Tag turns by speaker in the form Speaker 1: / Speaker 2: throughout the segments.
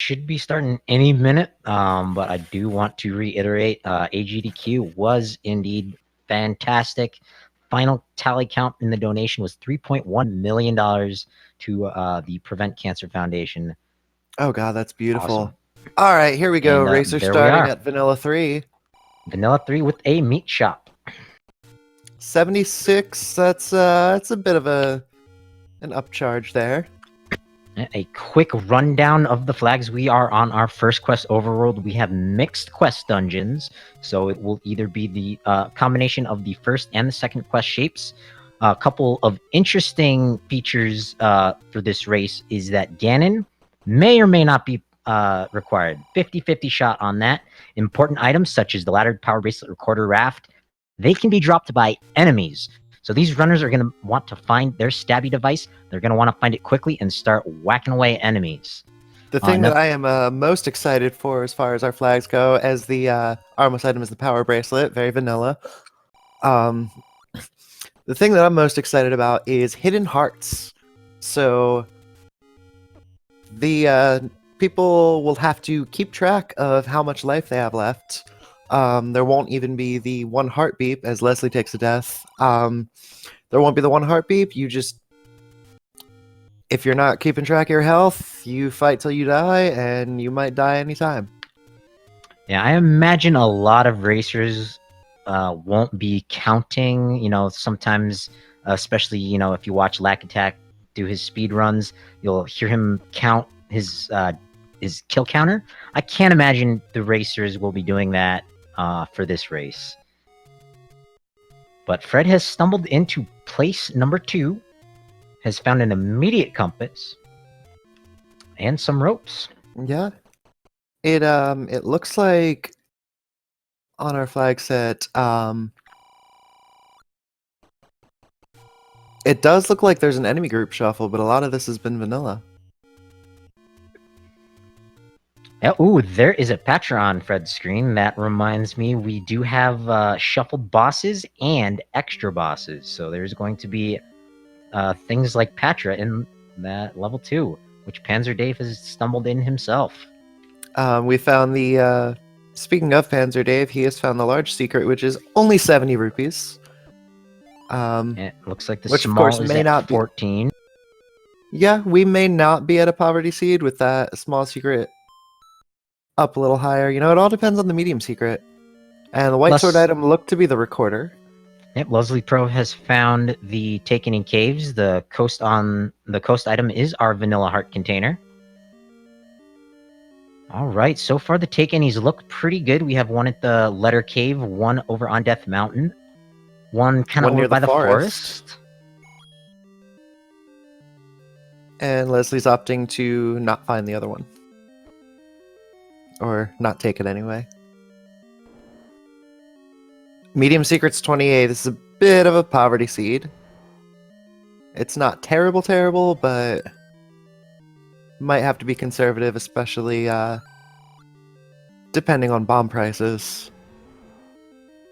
Speaker 1: should be starting any minute. But I do want to reiterate, AGDQ was indeed fantastic. Final tally count in the donation was $3.1 million to the Prevent Cancer Foundation.
Speaker 2: Oh god, that's beautiful.
Speaker 1: Awesome.
Speaker 2: All right, here we go.
Speaker 1: And
Speaker 2: Racer
Speaker 1: there we
Speaker 2: starting
Speaker 1: are.
Speaker 2: at Vanilla 3.
Speaker 1: Vanilla 3 with a meat shop.
Speaker 2: 76. That's a bit of an upcharge there.
Speaker 1: A quick rundown of the flags. We are on our first quest overworld. We have mixed quest dungeons, so it will either be the combination of the first and the second quest shapes. A couple of interesting features for this race is that Ganon may or may not be required. 50-50 shot on that. Important items such as the laddered power bracelet recorder raft, they can be dropped by enemies. So these runners are going to want to find their stabby device. They're going to want to find it quickly and start whacking away enemies.
Speaker 2: The thing that I am most excited for as far as our flags go, as the our most item is the power bracelet, very vanilla. The thing that I'm most excited about is hidden hearts. So the people will have to keep track of how much life they have left. There won't even be the one heart beep as Leslie takes a death. There won't be the one heart beep. You just, if you're not keeping track of your health, you fight till you die, and you might die anytime.
Speaker 1: Yeah, I imagine a lot of racers won't be counting. You know, sometimes, especially if you watch Lack Attack do his speed runs, you'll hear him count his kill counter. I can't imagine the racers will be doing that for this race. But Fred has stumbled into place number 2, has found an immediate compass, and some ropes.
Speaker 2: Yeah. It looks like on our flag set, it does look like there's an enemy group shuffle, but a lot of this has been vanilla.
Speaker 1: Ooh, there is a Patra on Fred's screen. That reminds me, we do have shuffled bosses and extra bosses. So there's going to be things like Patra in that level 2, which Panzer Dave has stumbled in himself.
Speaker 2: We found the, speaking of Panzer Dave, he has found the large secret, which is only 70 rupees.
Speaker 1: It looks like the
Speaker 2: which
Speaker 1: small
Speaker 2: of course
Speaker 1: is
Speaker 2: may
Speaker 1: at
Speaker 2: not
Speaker 1: 14.
Speaker 2: Yeah, we may not be at a poverty seed with that small secret up a little higher. You know, it all depends on the medium secret. And the white sword item looked to be the recorder.
Speaker 1: Yep, Leslie Pro has found the Taken in Caves. The coast item is our vanilla heart container. All right, so far the Takenis look pretty good. We have one at the Letter Cave, one over on Death Mountain, one kind of over by the forest.
Speaker 2: And Leslie's opting to not find the other one. Or not take it anyway. Medium secret's 28. This is a bit of a poverty seed. It's not terrible, but might have to be conservative, especially depending on bomb prices.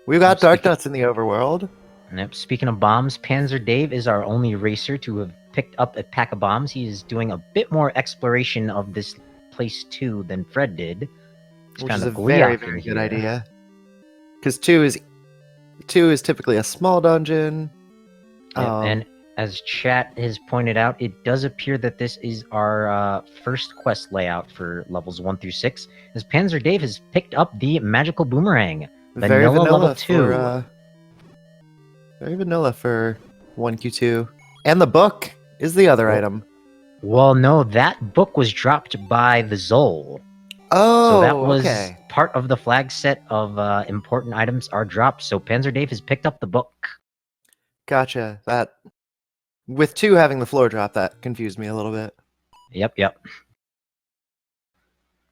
Speaker 2: We've got Dark Nuts in the overworld.
Speaker 1: Yep, speaking of bombs, Panzer Dave is our only racer to have picked up a pack of bombs. He is doing a bit more exploration of this place 2 than Fred did.
Speaker 2: Which is a very good idea. Because 2 is typically a small dungeon.
Speaker 1: And as chat has pointed out, it does appear that this is our first quest layout for levels 1 through 6, as Panzer Dave has picked up the magical boomerang.
Speaker 2: Very vanilla
Speaker 1: level 2.
Speaker 2: Very vanilla for 1Q2. And the book is the other item.
Speaker 1: Well, no, that book was dropped by the Zol.
Speaker 2: Oh,
Speaker 1: so that was part of the flag set of important items are dropped. So Panzer Dave has picked up the book.
Speaker 2: Gotcha. That with 2 having the floor drop, that confused me a little bit.
Speaker 1: Yep.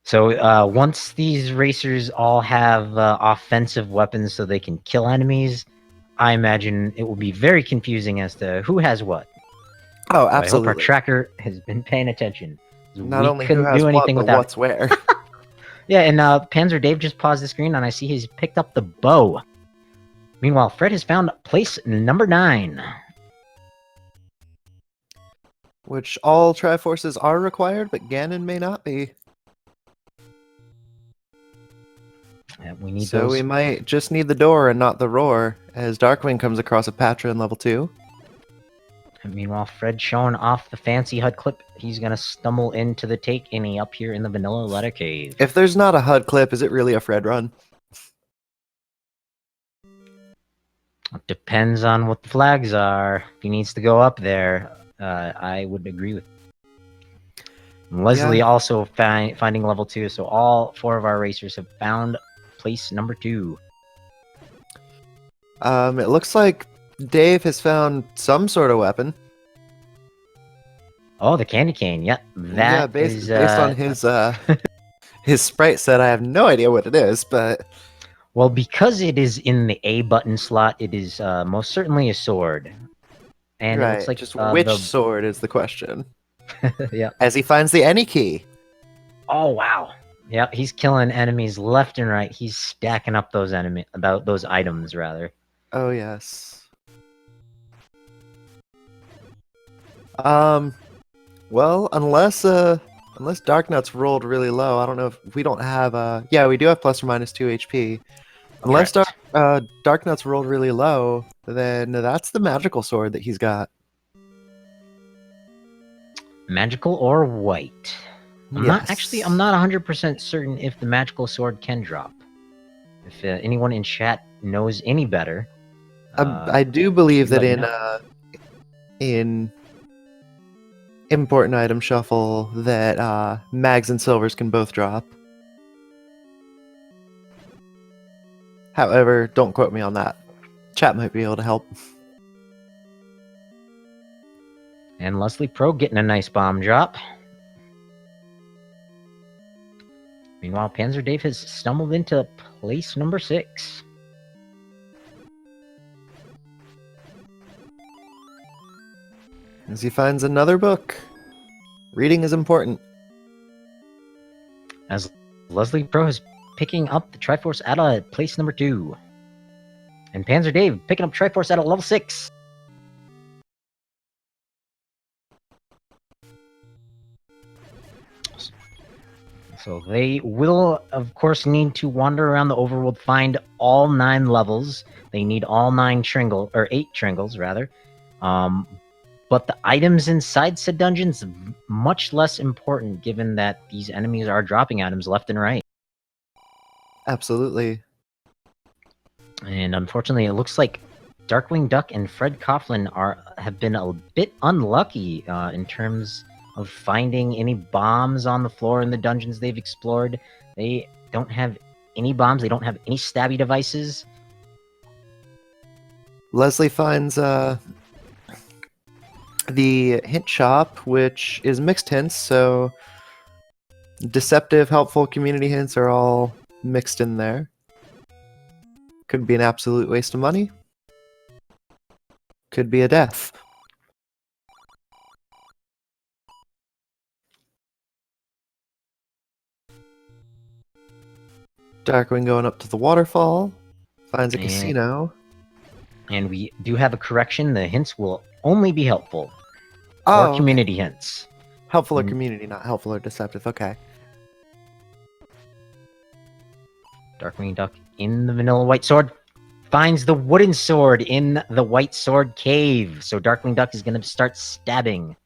Speaker 1: So once these racers all have offensive weapons so they can kill enemies, I imagine it will be very confusing as to who has what.
Speaker 2: Oh,
Speaker 1: so
Speaker 2: absolutely.
Speaker 1: I hope our tracker has been paying attention.
Speaker 2: Not only who has what, but what's where.
Speaker 1: Yeah, and Panzer Dave just paused the screen, and I see he's picked up the bow. Meanwhile, Fred has found place number 9.
Speaker 2: Which all Triforces are required, but Ganon may not be.
Speaker 1: We need
Speaker 2: So
Speaker 1: those.
Speaker 2: we might just need the door and not the roar, as Darkwing comes across a Patra in level 2.
Speaker 1: And meanwhile, Fred showing off the fancy HUD clip. He's gonna stumble into the take any up here in the Vanilla Letter Cave.
Speaker 2: If there's not a HUD clip, is it really a Fred run?
Speaker 1: It depends on what the flags are. If he needs to go up there, I would agree with. Leslie also finding level 2, so all 4 of our racers have found place number 2.
Speaker 2: It looks like Dave has found some sort of weapon.
Speaker 1: Oh, the candy cane. Yep, that
Speaker 2: based on his his sprite set, I have no idea what it is, but
Speaker 1: well, because it is in the A button slot, it is most certainly a sword. And
Speaker 2: right,
Speaker 1: it looks like
Speaker 2: just which sword is the question.
Speaker 1: Yeah.
Speaker 2: As he finds the any key.
Speaker 1: Oh wow. Yep, he's killing enemies left and right. He's stacking up those those items rather.
Speaker 2: Oh yes. Well, unless Darknut's rolled really low, I don't know if we don't have yeah, we do have plus or minus 2 HP. Unless Darknut's rolled really low, then that's the magical sword that he's got.
Speaker 1: Magical or white? I'm
Speaker 2: Yes.
Speaker 1: I'm not 100% certain if the magical sword can drop. If anyone in chat knows any better,
Speaker 2: I do believe that in important item shuffle that mags and silvers can both drop. However, don't quote me on that. Chat might be able to help.
Speaker 1: And Leslie Pro getting a nice bomb drop. Meanwhile, Panzer Dave has stumbled into place number 6.
Speaker 2: As he finds another book. Reading is important.
Speaker 1: As Leslie Pro is picking up the Triforce Ada at place number 2. And Panzer Dave picking up Triforce Ada at level 6. So they will, of course, need to wander around the overworld, find all 9 levels. They need all 8 Tringles, rather. But the items inside said dungeons, much less important, given that these enemies are dropping items left and right.
Speaker 2: Absolutely.
Speaker 1: And unfortunately, it looks like Darkwing Duck and Fred Coughlin have been a bit unlucky in terms of finding any bombs on the floor in the dungeons they've explored. They don't have any bombs. They don't have any stabby devices.
Speaker 2: Leslie finds the hint shop, which is mixed hints, so deceptive, helpful, community hints are all mixed in there. Could be an absolute waste of money. Could be a death. Darkwing going up to the waterfall. Finds a casino.
Speaker 1: And we do have a correction. The hints will only be helpful.
Speaker 2: Oh,
Speaker 1: or community hints.
Speaker 2: Helpful or community, not helpful or deceptive. Okay.
Speaker 1: Darkwing Duck in the vanilla white sword finds the wooden sword in the white sword cave. So Darkwing Duck is going to start stabbing.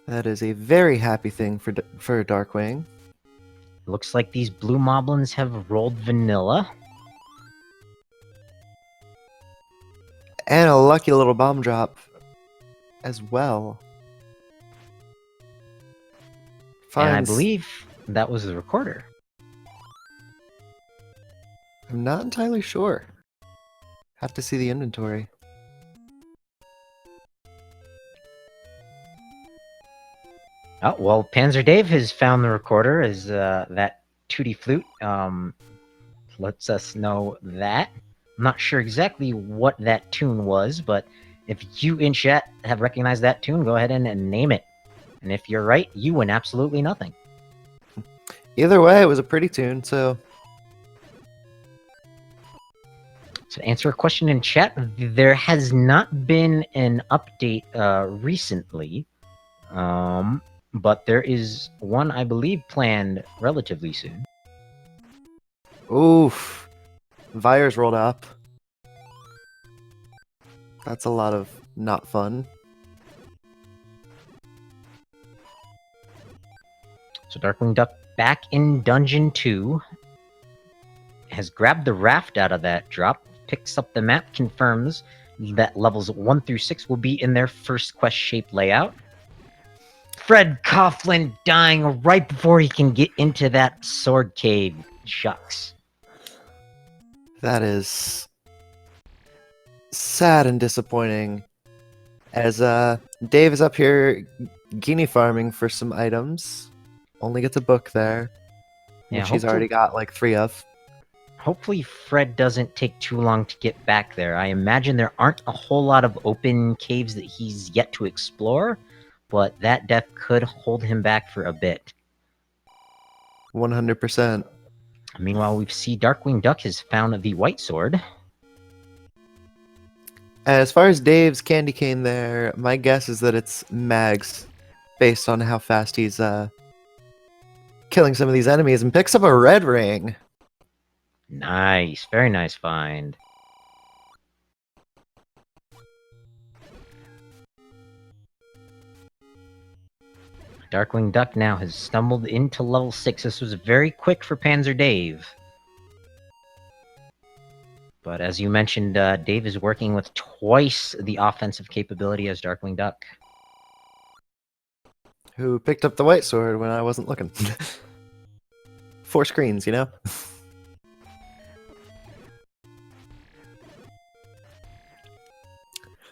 Speaker 2: That is a very happy thing for Darkwing.
Speaker 1: Looks like these blue moblins have rolled vanilla.
Speaker 2: And a lucky little bomb drop as well.
Speaker 1: And I believe that was the recorder.
Speaker 2: I'm not entirely sure. Have to see the inventory.
Speaker 1: Oh, well, Panzer Dave has found the recorder as that Tootie Flute lets us know that. I'm not sure exactly what that tune was, but if you in chat have recognized that tune, go ahead and name it. And if you're right, you win absolutely nothing.
Speaker 2: Either way, it was a pretty tune, so...
Speaker 1: To answer a question in chat, there has not been an update recently. but there is one, I believe, planned relatively soon.
Speaker 2: Oof. Vire's rolled up. That's a lot of not fun.
Speaker 1: So Darkwing Duck back in Dungeon 2 has grabbed the raft out of that drop, picks up the map, confirms that levels 1 through 6 will be in their first quest shape layout. Fred Coughlin dying right before he can get into that sword cave. Shucks.
Speaker 2: That is sad and disappointing. As Dave is up here guinea farming for some items. Only gets a book there,
Speaker 1: Yeah,
Speaker 2: which he's already got like 3 of.
Speaker 1: Hopefully Fred doesn't take too long to get back there. I imagine there aren't a whole lot of open caves that he's yet to explore, but that death could hold him back for a bit.
Speaker 2: 100%.
Speaker 1: Meanwhile, we see Darkwing Duck has found the white sword.
Speaker 2: As far as Dave's candy cane there, my guess is that it's Mags, based on how fast he's killing some of these enemies, and picks up a red ring.
Speaker 1: Nice, very nice find. Darkwing Duck now has stumbled into level 6. This was very quick for Panzer Dave. But as you mentioned, Dave is working with twice the offensive capability as Darkwing Duck.
Speaker 2: Who picked up the white sword when I wasn't looking. 4 screens, you know?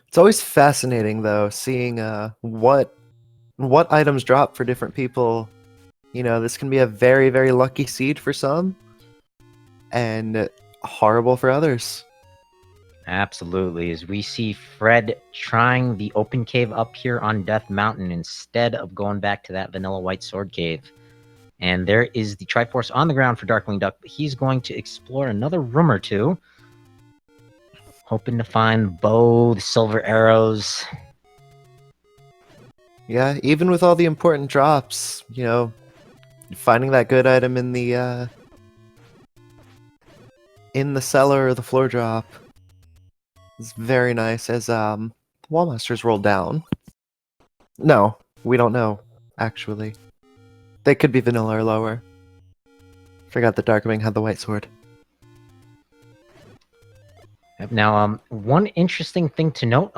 Speaker 2: It's always fascinating, though, seeing what items drop for different people. You know, this can be a very, very lucky seed for some, and horrible for others.
Speaker 1: Absolutely, as we see Fred trying the open cave up here on Death Mountain instead of going back to that vanilla white sword cave. And there is the Triforce on the ground for Darkwing Duck, but he's going to explore another room or two, hoping to find bow, the silver arrows.
Speaker 2: Yeah, even with all the important drops, you know, finding that good item in the cellar or the floor drop is very nice. As Wallmasters rolled down. No, we don't know. Actually, they could be vanilla or lower. Forgot that Darkwing had the white sword.
Speaker 1: Now, one interesting thing to note,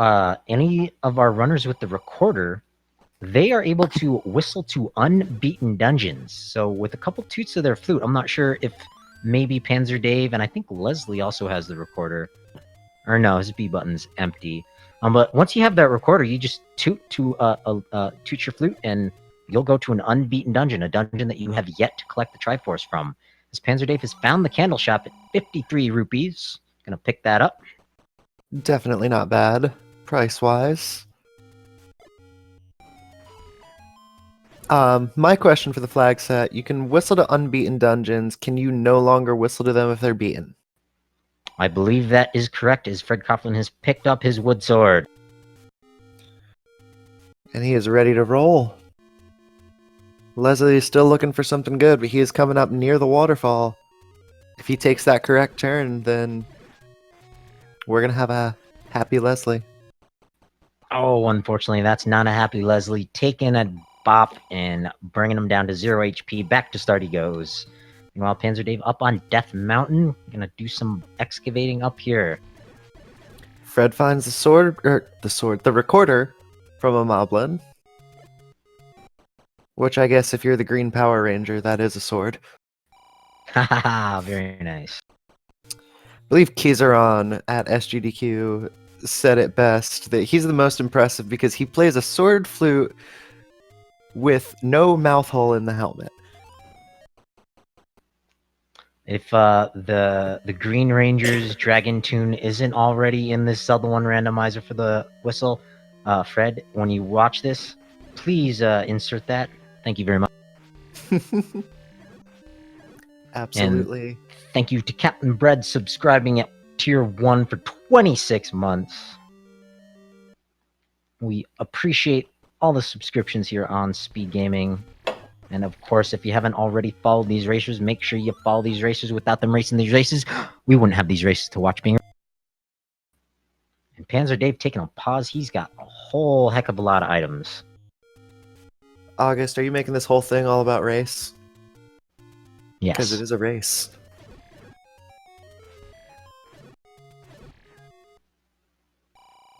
Speaker 1: any of our runners with the recorder, they are able to whistle to unbeaten dungeons. So with a couple toots of their flute, I'm not sure if maybe Panzer Dave, and I think Leslie also has the recorder. Or no, his B button's empty. But once you have that recorder, you just toot your flute, and you'll go to an unbeaten dungeon, a dungeon that you have yet to collect the Triforce from. As Panzer Dave has found the candle shop at 53 rupees. Gonna pick that up.
Speaker 2: Definitely not bad, price-wise. My question for the flag set, you can whistle to unbeaten dungeons. Can you no longer whistle to them if they're beaten?
Speaker 1: I believe that is correct, as Fred Coughlin has picked up his wood sword.
Speaker 2: And he is ready to roll. Leslie is still looking for something good, but he is coming up near the waterfall. If he takes that correct turn, then we're going to have a happy Leslie.
Speaker 1: Oh, unfortunately, that's not a happy Leslie. Taking a bop and bringing him down to 0 HP. Back to start he goes. Meanwhile, Panzer Dave up on Death Mountain. Gonna do some excavating up here.
Speaker 2: Fred finds the recorder from a moblin. Which I guess if you're the Green Power Ranger, that is a sword.
Speaker 1: Haha, very nice.
Speaker 2: I believe Kizaron at SGDQ said it best, that he's the most impressive because he plays a sword flute with no mouth hole in the helmet.
Speaker 1: If the Green Ranger's Dragon Tune isn't already in this Zelda 1 randomizer for the whistle, Fred, when you watch this, please insert that. Thank you very much.
Speaker 2: Absolutely.
Speaker 1: And thank you to Captain Bread subscribing at Tier 1 for 26 months. We appreciate all the subscriptions here on Speed Gaming. And of course, if you haven't already followed these racers, make sure you follow these racers. Without them racing these races, we wouldn't have these races to watch being. And Panzer Dave taking a pause. He's got a whole heck of a lot of items.
Speaker 2: August, are you making this whole thing all about race?
Speaker 1: Yes.
Speaker 2: Because it is a race.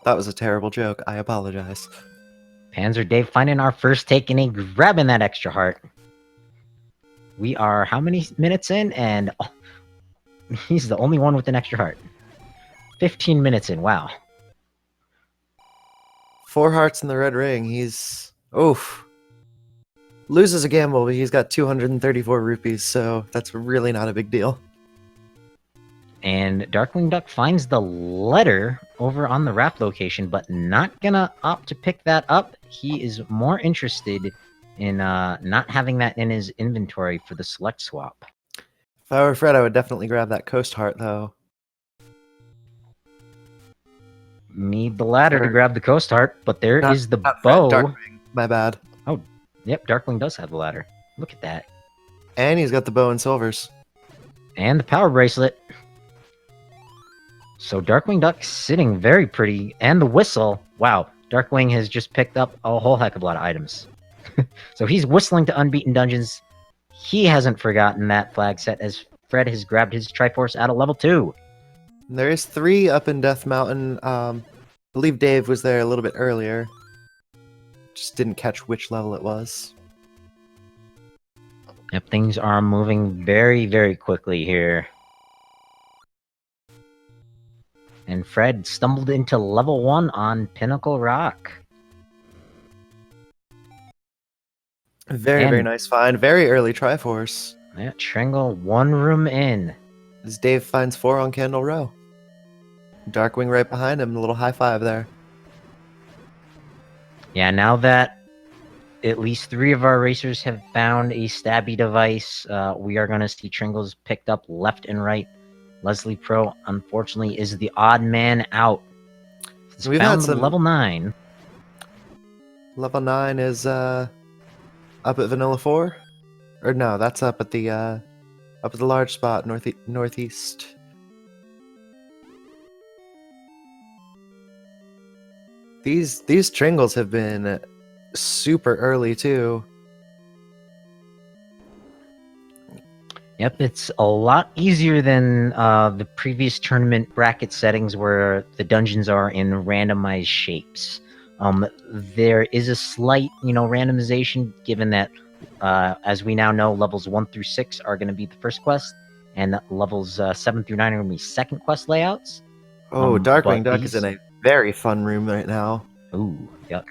Speaker 2: That was a terrible joke. I apologize.
Speaker 1: Panzer Dave finding our first take and grabbing that extra heart. We are how many minutes in? And he's the only one with an extra heart. 15 minutes in. Wow.
Speaker 2: 4 hearts in the red ring. He's... Oof. Loses a gamble, but he's got 234 rupees, so that's really not a big deal.
Speaker 1: And Darkwing Duck finds the letter over on the raft location, but not gonna opt to pick that up. He is more interested in not having that in his inventory for the select swap.
Speaker 2: If I were Fred, I would definitely grab that coast heart, though.
Speaker 1: Need the ladder to grab the coast heart, but there is the
Speaker 2: not
Speaker 1: bow.
Speaker 2: Fred, Darkwing. My bad.
Speaker 1: Oh, yep, Darkwing does have the ladder. Look at that.
Speaker 2: And he's got the bow and silvers.
Speaker 1: And the power bracelet. So Darkwing Duck sitting very pretty. And the whistle. Wow, Darkwing has just picked up a whole heck of a lot of items. So he's whistling to Unbeaten Dungeons. He hasn't forgotten that flag set as Fred has grabbed his Triforce out of level 2.
Speaker 2: There is 3 up in Death Mountain. I believe Dave was there a little bit earlier. Just didn't catch which level it was.
Speaker 1: Yep, things are moving very, very quickly here. And Fred stumbled into level 1 on Pinnacle Rock.
Speaker 2: Very nice find. Very early Triforce.
Speaker 1: Yeah, Tringle 1 room in.
Speaker 2: As Dave finds 4 on Candle Row. Darkwing right behind him. A little high five there.
Speaker 1: Yeah, now that at least 3 of our racers have found a stabby device, we are going to see Tringles picked up left and right. Leslie Pro, unfortunately, is the odd man out.
Speaker 2: We've
Speaker 1: found
Speaker 2: had some...
Speaker 1: level 9.
Speaker 2: Level 9 is up at Vanilla 4? Or no, that's up at the large spot northeast. These Tringles have been super early too.
Speaker 1: Yep, it's a lot easier than the previous tournament bracket settings where the dungeons are in randomized shapes. There is a slight, randomization given that, as we now know, levels 1 through 6 are going to be the first quest, and levels 7 through 9 are going to be second quest layouts.
Speaker 2: Oh, Darkwing Duck is in a very fun room right now.
Speaker 1: Ooh, yuck.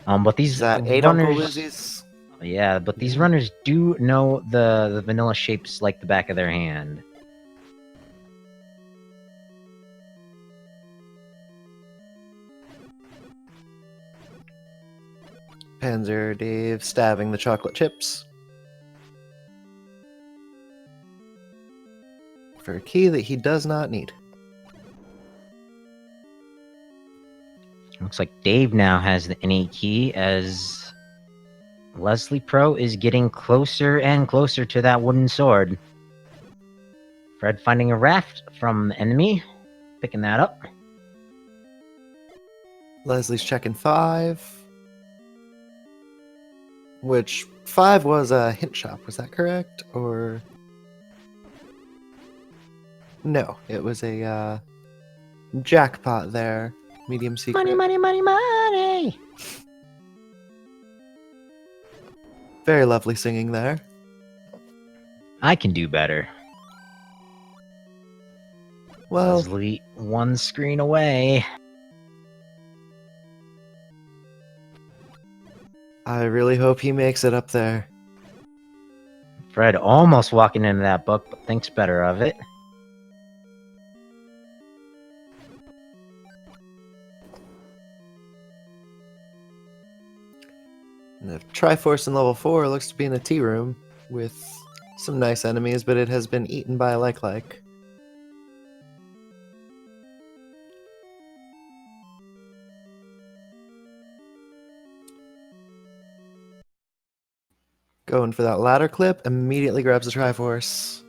Speaker 1: But these
Speaker 2: Is that 8
Speaker 1: runners,
Speaker 2: Uncle Lizzie's?
Speaker 1: Yeah, but these runners do know the vanilla shapes like the back of their hand.
Speaker 2: Panzer Dave stabbing the chocolate chips. For a key that he does not need.
Speaker 1: Looks like Dave now has the innate key as Leslie Pro is getting closer and closer to that wooden sword. Fred finding a raft from the enemy, picking that up.
Speaker 2: Leslie's checking 5. Which 5 was a hint shop, was that correct? Or no, it was a jackpot there. Medium secret.
Speaker 1: Money, money, money, money!
Speaker 2: Very lovely singing there.
Speaker 1: I can do better.
Speaker 2: Well,
Speaker 1: Leslie, one screen away.
Speaker 2: I really hope he makes it up there.
Speaker 1: Fred almost walking into that book, but thinks better of it.
Speaker 2: And the Triforce in level 4 looks to be in a tea room with some nice enemies, but it has been eaten by a like. Going for that ladder clip, immediately grabs the Triforce.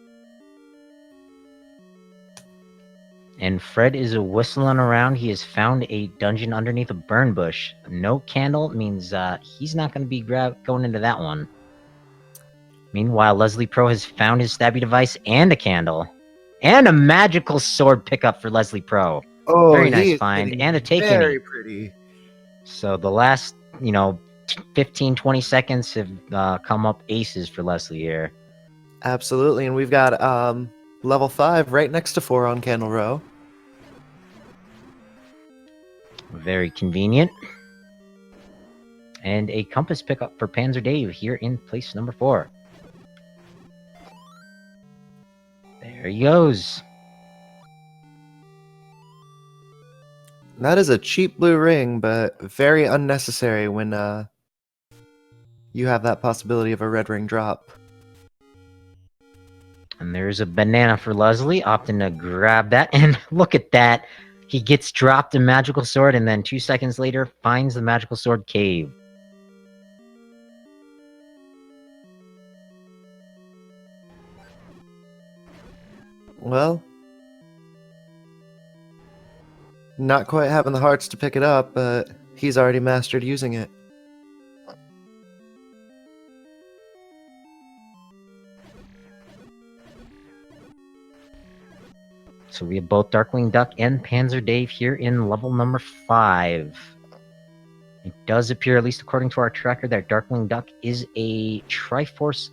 Speaker 1: And Fred is whistling around. He has found a dungeon underneath a burn bush. No candle means he's not going to be going into that one. Meanwhile, Leslie Pro has found his stabby device and a candle. And a magical sword pickup for Leslie Pro.
Speaker 2: Oh,
Speaker 1: Very nice
Speaker 2: he is
Speaker 1: find.
Speaker 2: getting
Speaker 1: And a take
Speaker 2: very pretty.
Speaker 1: So the last, 15, 20 seconds have come up aces for Leslie here.
Speaker 2: Absolutely, and we've got level 5 right next to 4 on Candle Row.
Speaker 1: Very convenient. And a compass pickup for Panzer Dave here in place number 4. There he goes.
Speaker 2: That is a cheap blue ring, but very unnecessary when you have that possibility of a red ring drop.
Speaker 1: And there's a banana for Leslie, opting to grab that. And look at that. He gets dropped a magical sword, and then 2 seconds later finds the magical sword cave.
Speaker 2: Well, not quite having the hearts to pick it up, but he's already mastered using it.
Speaker 1: So we have both Darkwing Duck and Panzer Dave here in level number 5. It does appear, at least according to our tracker, that Darkwing Duck is a Triforce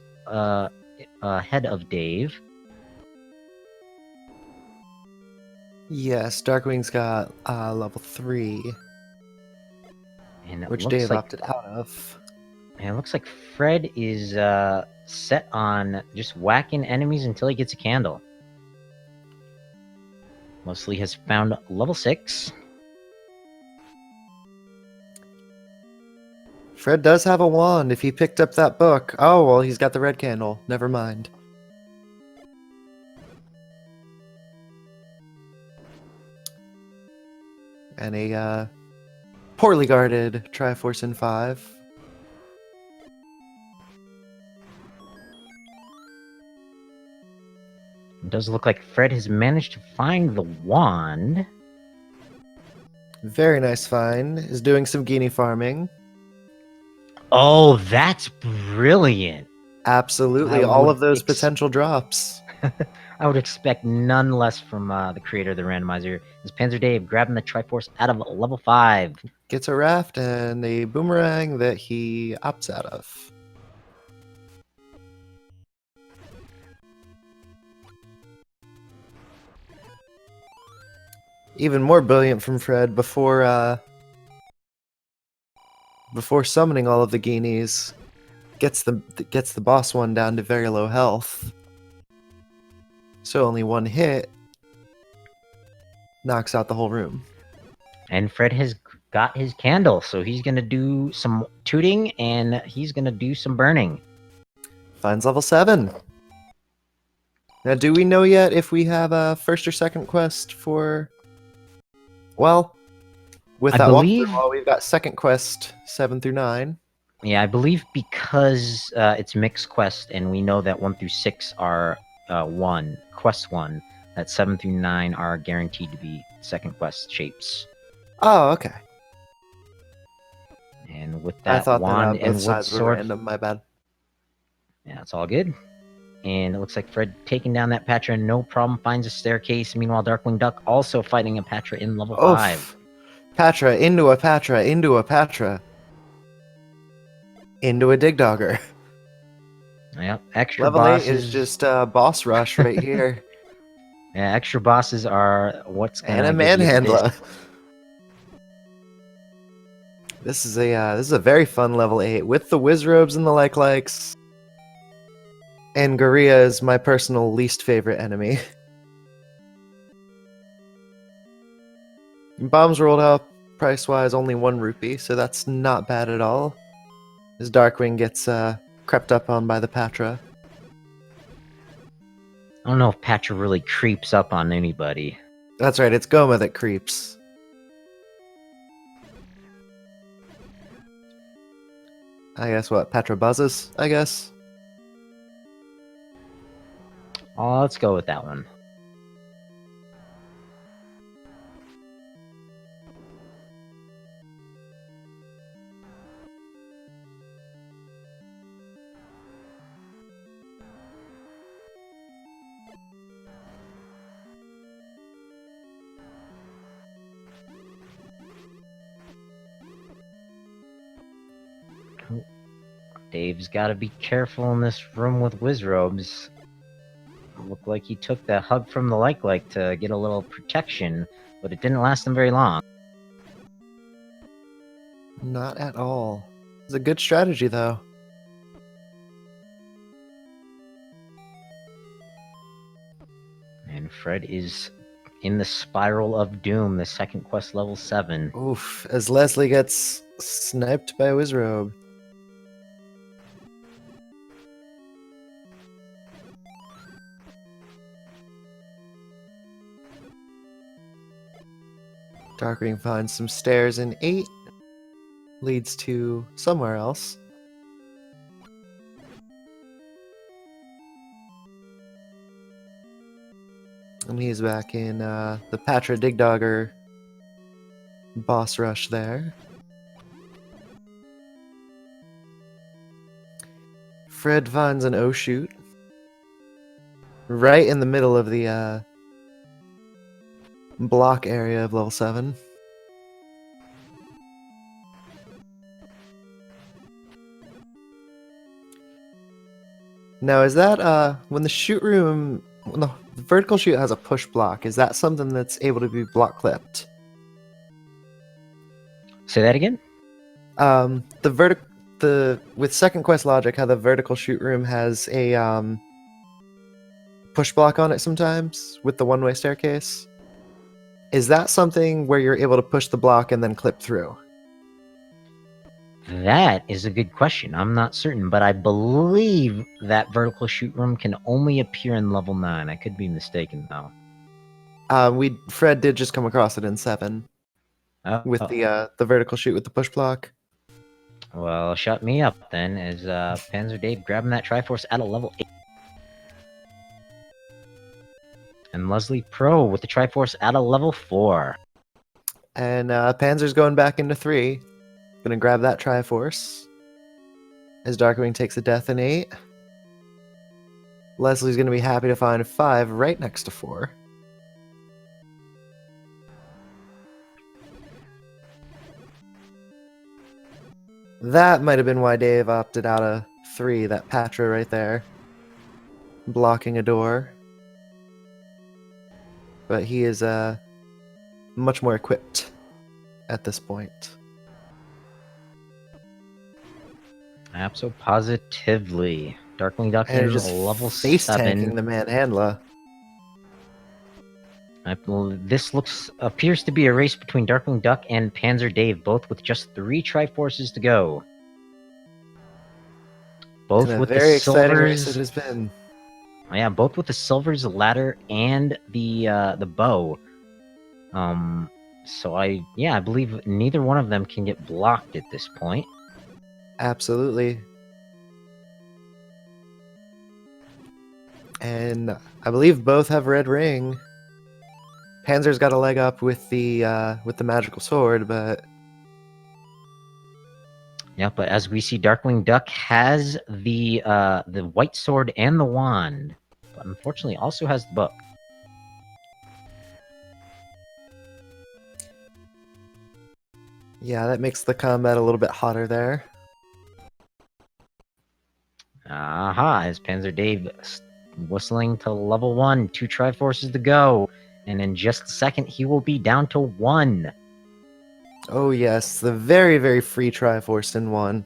Speaker 1: ahead of Dave.
Speaker 2: Yes, Darkwing's got level 3,
Speaker 1: And it
Speaker 2: which
Speaker 1: looks
Speaker 2: Dave
Speaker 1: like,
Speaker 2: opted out of.
Speaker 1: And it looks like Fred is set on just whacking enemies until he gets a candle. Leslie has found level 6.
Speaker 2: Fred does have a wand if he picked up that book. Oh, well, he's got the red candle. Never mind. And a poorly guarded Triforce in 5.
Speaker 1: It does look like Fred has managed to find the wand.
Speaker 2: Very nice find. Is doing some Guinea farming.
Speaker 1: Oh, that's brilliant.
Speaker 2: Absolutely, all of those potential drops.
Speaker 1: I would expect none less from the creator of the randomizer. Is Panzer Dave grabbing the Triforce out of level 5.
Speaker 2: Gets a raft and a boomerang that he opts out of. Even more brilliant from Fred before summoning all of the Guineas, gets the boss one down to very low health. So only one hit knocks out the whole room.
Speaker 1: And Fred has got his candle, so he's gonna do some tooting and he's gonna do some burning.
Speaker 2: Finds level 7. Now, do we know yet if we have a first or second quest for? Well, with that walkthrough, we've got second quest 7 through 9.
Speaker 1: Yeah, I believe because it's mixed quest, and we know that 1 through 6 are quest 1. That 7 through 9 are guaranteed to be second quest shapes.
Speaker 2: Oh, okay.
Speaker 1: And with that
Speaker 2: I thought
Speaker 1: wand
Speaker 2: that
Speaker 1: and
Speaker 2: both
Speaker 1: wood
Speaker 2: sides were
Speaker 1: sword,
Speaker 2: random. My bad.
Speaker 1: Yeah, it's all good. And it looks like Fred taking down that Patra, no problem, finds a staircase. Meanwhile, Darkwing Duck also fighting a Patra in level 5.
Speaker 2: Patra, into a Patra, into a Patra. Into a Digdogger.
Speaker 1: Yep, extra
Speaker 2: level
Speaker 1: bosses.
Speaker 2: 8 is just boss rush right here.
Speaker 1: Yeah, extra bosses are what's gonna
Speaker 2: and a
Speaker 1: give you
Speaker 2: manhandler. This is a very fun level 8 with the whiz robes and the likes. And Gorilla is my personal least favorite enemy. Bombs rolled up, price-wise only 1 rupee, so that's not bad at all. As Darkwing gets crept up on by the Patra.
Speaker 1: I don't know if Patra really creeps up on anybody.
Speaker 2: That's right, it's Goma that creeps. I guess what? Patra buzzes, I guess?
Speaker 1: Oh, let's go with that one. Dave's got to be careful in this room with Wizrobes. Looked like he took the hug from the like to get a little protection, but it didn't last him very long.
Speaker 2: Not at all. It's a good strategy, though.
Speaker 1: And Fred is in the spiral of doom, the second quest, level 7.
Speaker 2: Oof, as Leslie gets sniped by Wizrobe. Darkwing finds some stairs in 8. Leads to somewhere else. And he's back in the Patra Digdogger boss rush there. Fred finds an O-shoot right in the middle of the block area of level 7. Now, is that when the shoot room, when the vertical shoot has a push block, is that something that's able to be block clipped?
Speaker 1: Say that again?
Speaker 2: With second quest logic, how the vertical shoot room has a push block on it sometimes with the one-way staircase. Is that something where you're able to push the block and then clip through?
Speaker 1: That is a good question. I'm not certain, but I believe that vertical shoot room can only appear in level 9. I could be mistaken, though.
Speaker 2: Fred did just come across it in 7 with the vertical shoot with the push block.
Speaker 1: Well, shut me up then, as Panzer Dave grabbing that Triforce at a level 8. And Leslie Pro with the Triforce at a level 4.
Speaker 2: And Panzer's going back into 3. Gonna grab that Triforce. As Darkwing takes a death in 8. Leslie's gonna be happy to find 5 right next to 4. That might have been why Dave opted out of 3, that Patra right there. Blocking a door. But he is much more equipped at this point.
Speaker 1: Absolutely. Darkwing Duck
Speaker 2: And
Speaker 1: in
Speaker 2: just
Speaker 1: level
Speaker 2: face
Speaker 1: 7.
Speaker 2: tanking the Manhandla.
Speaker 1: This appears to be a race between Darkwing Duck and Panzer Dave, both with just 3 Triforces to go. Both
Speaker 2: And a
Speaker 1: with
Speaker 2: very
Speaker 1: the
Speaker 2: exciting race
Speaker 1: silvers.
Speaker 2: it has been.
Speaker 1: Yeah, both with the silvers, the ladder, and the bow. So I believe neither one of them can get blocked at this point.
Speaker 2: Absolutely. And I believe both have red ring. Panzer's got a leg up with the magical sword, but
Speaker 1: yeah. But as we see, Darkwing Duck has the white sword and the wand, but unfortunately also has the book.
Speaker 2: yeah, that makes the combat a little bit hotter there.
Speaker 1: Aha! As Panzer Dave whistling to level 1, 2 Triforces to go, and in just a second he will be down to 1.
Speaker 2: Oh yes, the very, very free Triforce in 1.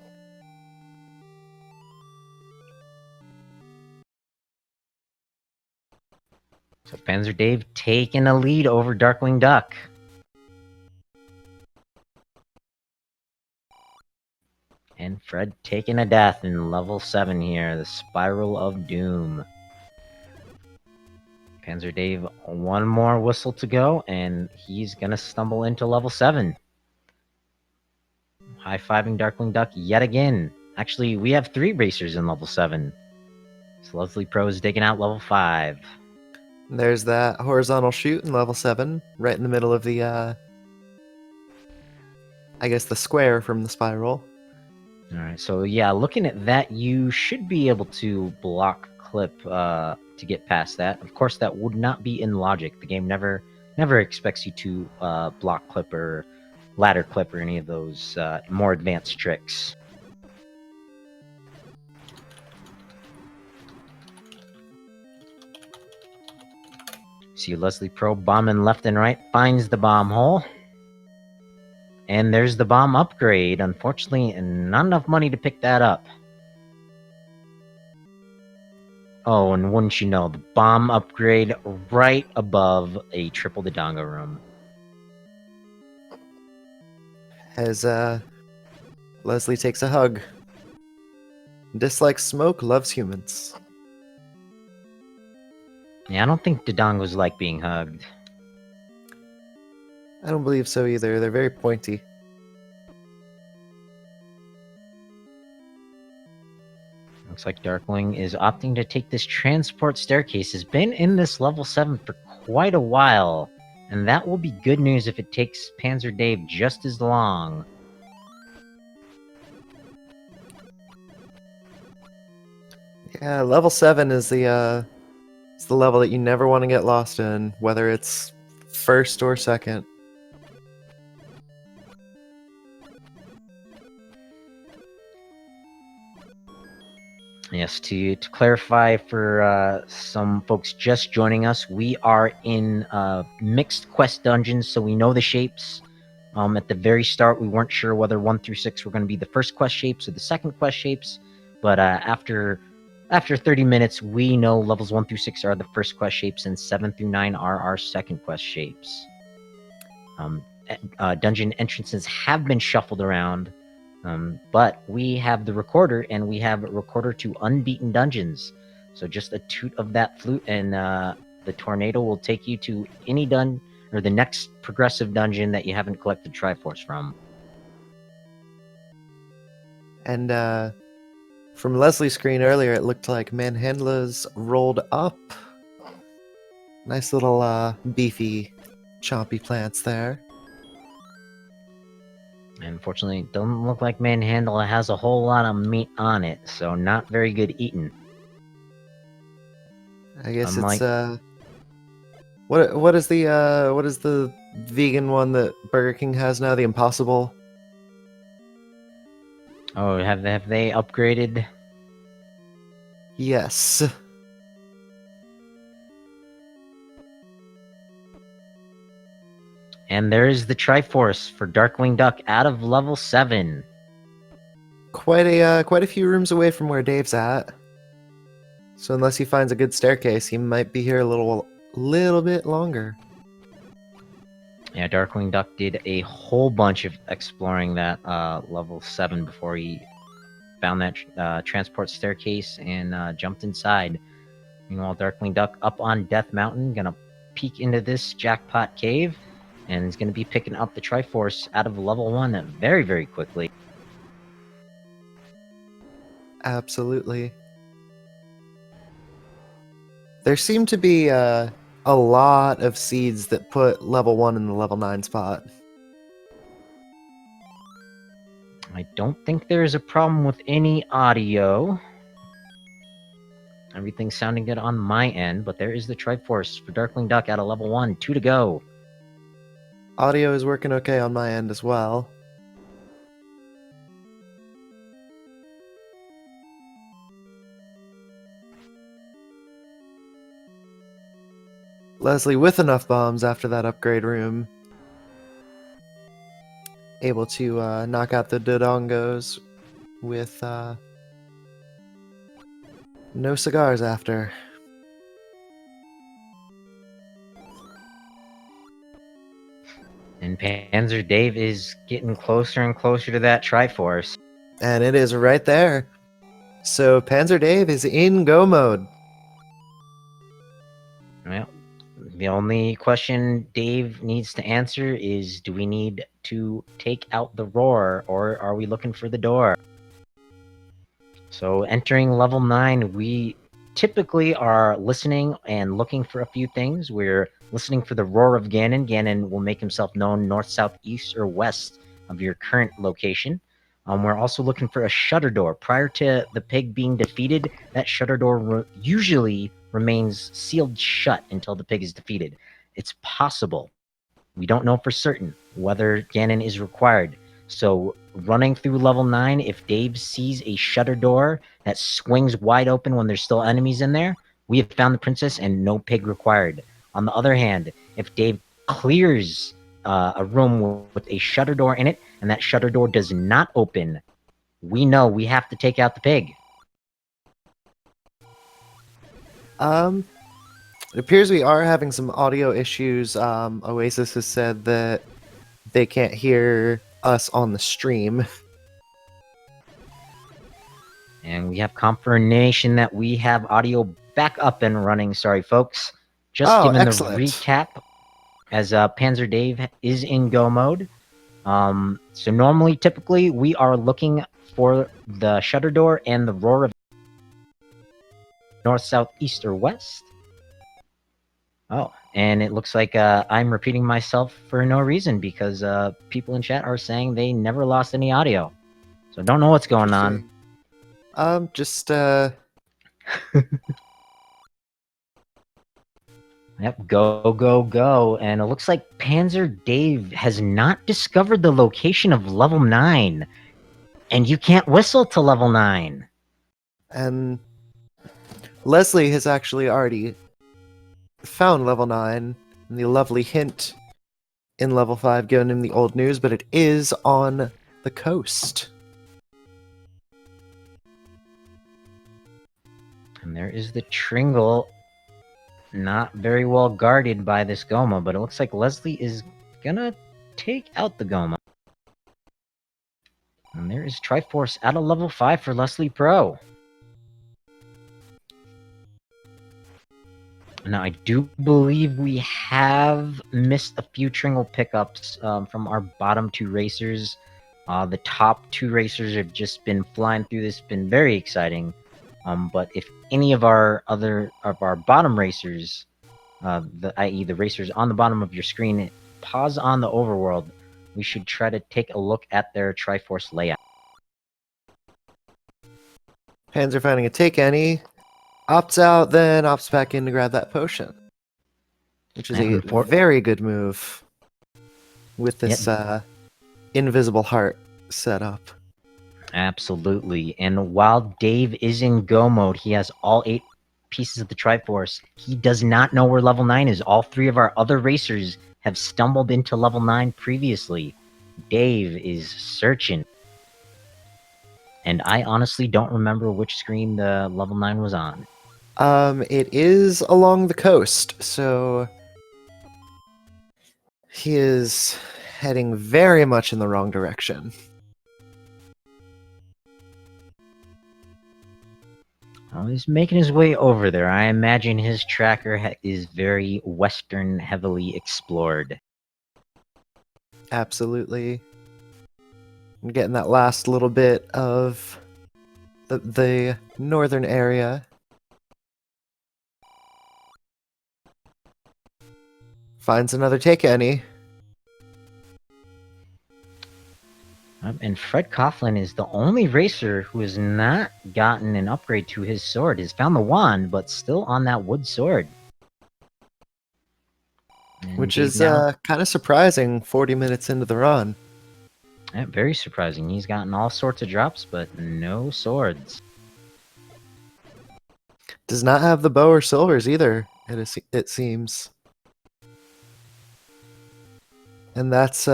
Speaker 1: So Panzer Dave taking a lead over Darkwing Duck. And Fred taking a death in level 7 here, the Spiral of Doom. Panzer Dave, one more whistle to go, and he's gonna stumble into level 7. High-fiving Darkwing Duck yet again. Actually, we have 3 racers in level 7. So So Leslie Pro's digging out level 5.
Speaker 2: There's that horizontal chute in level 7, right in the middle of the, I guess the square from the spiral.
Speaker 1: Alright, so yeah, looking at that, you should be able to block clip to get past that. Of course, that would not be in logic. The game never expects you to block clip or ladder clip or any of those more advanced tricks. See Leslie Pro bombing left and right, finds the bomb hole. And there's the bomb upgrade. Unfortunately, not enough money to pick that up. Oh, and wouldn't you know, the bomb upgrade right above a triple Dodongo room.
Speaker 2: As Leslie takes a hug. Dislikes smoke, loves humans.
Speaker 1: Yeah, I don't think Dodongos like being hugged.
Speaker 2: I don't believe so either. They're very pointy.
Speaker 1: Looks like Darkling is opting to take this transport staircase. Has been in this level 7 for quite a while. And that will be good news if it takes Panzer Dave just as long.
Speaker 2: Yeah, level 7 is the it's the level that you never want to get lost in, whether it's first or second.
Speaker 1: Yes, to clarify for some folks just joining us, we are in mixed quest dungeons, so we know the shapes. At the very start, we weren't sure whether 1 through 6 were going to be the first quest shapes or the second quest shapes, but after 30 minutes, we know levels 1 through 6 are the first quest shapes, and 7 through 9 are our second quest shapes. Dungeon entrances have been shuffled around. But we have the recorder, and we have recorder to unbeaten dungeons. So just a toot of that flute, and the tornado will take you to any or the next progressive dungeon that you haven't collected Triforce from.
Speaker 2: And from Leslie's screen earlier, it looked like Manhandla's rolled up. Nice little beefy, chompy plants there.
Speaker 1: Unfortunately, it doesn't look like Manhandle has a whole lot of meat on it, so not very good eating.
Speaker 2: I guess
Speaker 1: Unlike...
Speaker 2: it's what is the vegan one that Burger King has now? The Impossible.
Speaker 1: Oh, have they upgraded?
Speaker 2: Yes.
Speaker 1: And there is the Triforce for Darkwing Duck out of level 7.
Speaker 2: Quite a few rooms away from where Dave's at. So unless he finds a good staircase, he might be here a little bit longer.
Speaker 1: Yeah, Darkwing Duck did a whole bunch of exploring that level 7 before he found that transport staircase and jumped inside. Meanwhile, Darkwing Duck up on Death Mountain, gonna peek into this jackpot cave, and is gonna be picking up the Triforce out of level 1 very, very quickly.
Speaker 2: Absolutely. There seem to be a lot of seeds that put level 1 in the level 9 spot.
Speaker 1: I don't think there's a problem with any audio. Everything's sounding good on my end, but there is the Triforce for Darkwing Duck out of level 1. 2 to go.
Speaker 2: Audio is working okay on my end as well. Leslie with enough bombs after that upgrade room. Able to knock out the Dodongos with no cigars after.
Speaker 1: And Panzer Dave is getting closer and closer to that Triforce.
Speaker 2: And it is right there. So Panzer Dave is in go mode.
Speaker 1: Well, the only question Dave needs to answer is, do we need to take out the roar, or are we looking for the door? So entering level 9, we typically are listening and looking for a few things. We're listening for the roar of Ganon. Ganon will make himself known north, south, east, or west of your current location. We're also looking for a shutter door. Prior to the pig being defeated, that shutter door usually remains sealed shut until the pig is defeated. It's possible. We don't know for certain whether Ganon is required. So, running through level 9, if Dave sees a shutter door that swings wide open when there's still enemies in there, we have found the princess and no pig required. On the other hand, if Dave clears a room with a shutter door in it and that shutter door does not open, we know we have to take out the pig.
Speaker 2: It appears we are having some audio issues. Oasis has said that they can't hear us on the stream.
Speaker 1: And we have confirmation that we have audio back up and running. Sorry, folks. Just giving
Speaker 2: excellent.
Speaker 1: the recap, as Panzer Dave is in go mode. So normally, typically, we are looking for the shutter door and the roar of north, south, east, or west. Oh, and it looks like I'm repeating myself for no reason because people in chat are saying they never lost any audio. So don't know what's going on. Yep, go, go, go. And it looks like Panzer Dave has not discovered the location of level 9. And you can't whistle to level 9.
Speaker 2: And Leslie has actually already found level 9, and the lovely hint in level 5 given him the old news, but it is on the coast.
Speaker 1: And there is the Tringle, not very well guarded by this Goma, but it looks like Leslie is gonna take out the Goma. And there is Triforce at a level 5 for Leslie Pro. Now, I do believe we have missed a few Tringle pickups from our bottom 2 racers. The top 2 racers have just been flying through this, been very exciting. But if any of our bottom racers, i.e. the racers on the bottom of your screen, pause on the overworld, we should try to take a look at their Triforce layout.
Speaker 2: Panzer finding a take any, opts out, then opts back in to grab that potion, which is a very good move with this invisible heart setup.
Speaker 1: Absolutely. And while Dave is in go mode, he has all 8 pieces of the Triforce. He does not know where level 9 is. All 3 of our other racers have stumbled into level 9 previously. Dave is searching. And I honestly don't remember which screen the level 9 was on.
Speaker 2: It is along the coast, so he is heading very much in the wrong direction.
Speaker 1: Oh, he's making his way over there. I imagine his tracker is very western, heavily explored.
Speaker 2: Absolutely. I'm getting that last little bit of the northern area. Finds another take any.
Speaker 1: And Fred Coughlin is the only racer who has not gotten an upgrade to his sword. He's found the wand, but still on that wood sword.
Speaker 2: And which is kind of surprising 40 minutes into the run.
Speaker 1: Yeah, very surprising. He's gotten all sorts of drops, but no swords.
Speaker 2: Does not have the bow or silvers either, it seems. And that's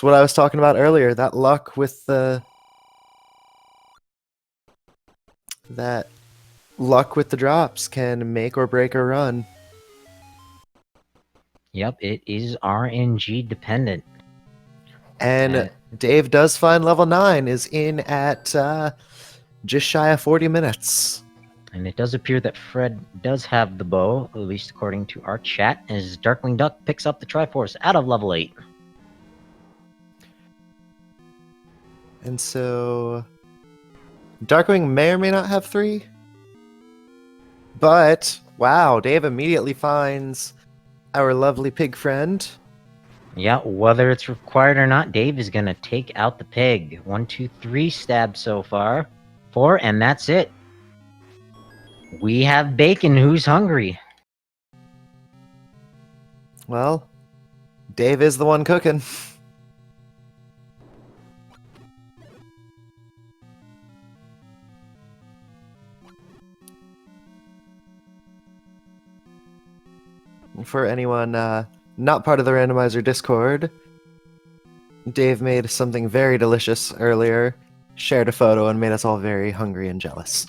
Speaker 2: what I was talking about earlier. That luck with the drops can make or break a run.
Speaker 1: Yep, it is RNG dependent.
Speaker 2: And Dave does find level 9, is in at just shy of 40 minutes.
Speaker 1: And it does appear that Fred does have the bow, at least according to our chat, as Darkling Duck picks up the Triforce out of level 8.
Speaker 2: And so Darkwing may or may not have 3. But wow, Dave immediately finds our lovely pig friend.
Speaker 1: Yeah, whether it's required or not, Dave is gonna take out the pig. 1, 2, 3 stabs so far. 4, and that's it. We have bacon. Who's hungry?
Speaker 2: Well, Dave is the one cooking. For anyone not part of the Randomizer Discord, Dave made something very delicious earlier, shared a photo, and made us all very hungry and jealous.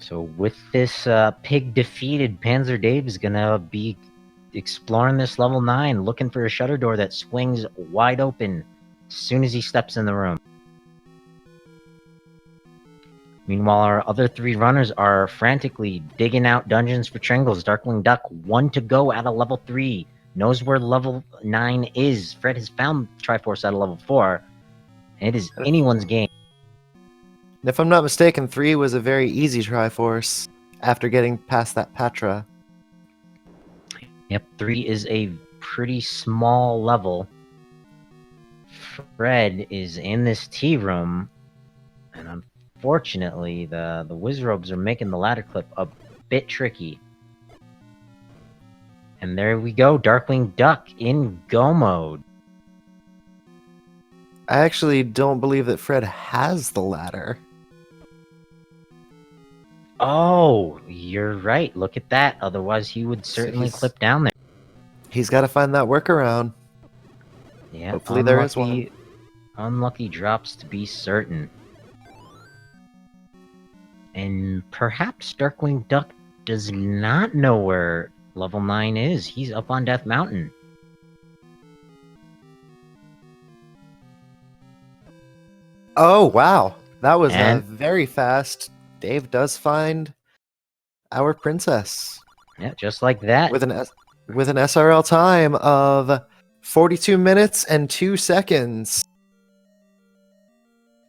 Speaker 1: So with this pig defeated, Panzer Dave is gonna be exploring this level 9, looking for a shutter door that swings wide open as soon as he steps in the room. Meanwhile, our other 3 runners are frantically digging out dungeons for Tringles. Darkling Duck, 1 to go at a level 3. Knows where level 9 is. Fred has found Triforce at a level 4. And it is anyone's game.
Speaker 2: If I'm not mistaken, 3 was a very easy Triforce after getting past that Patra.
Speaker 1: Yep, 3 is a pretty small level. Fred is in this tea room, and unfortunately, the Wizrobes are making the ladder clip a bit tricky. And there we go, Darkling Duck in go mode.
Speaker 2: I actually don't believe that Fred has the ladder.
Speaker 1: Oh, you're right. Look at that. Otherwise, he would certainly clip down there.
Speaker 2: He's got to find that workaround.
Speaker 1: Yeah,
Speaker 2: Hopefully there is one.
Speaker 1: Unlucky drops to be certain. And perhaps Darkwing Duck does not know where level 9 is. He's up on Death Mountain.
Speaker 2: Oh, wow. That was very fast. Dave does find our princess.
Speaker 1: Yeah, just like that.
Speaker 2: With an SRL time of 42 minutes and 2 seconds.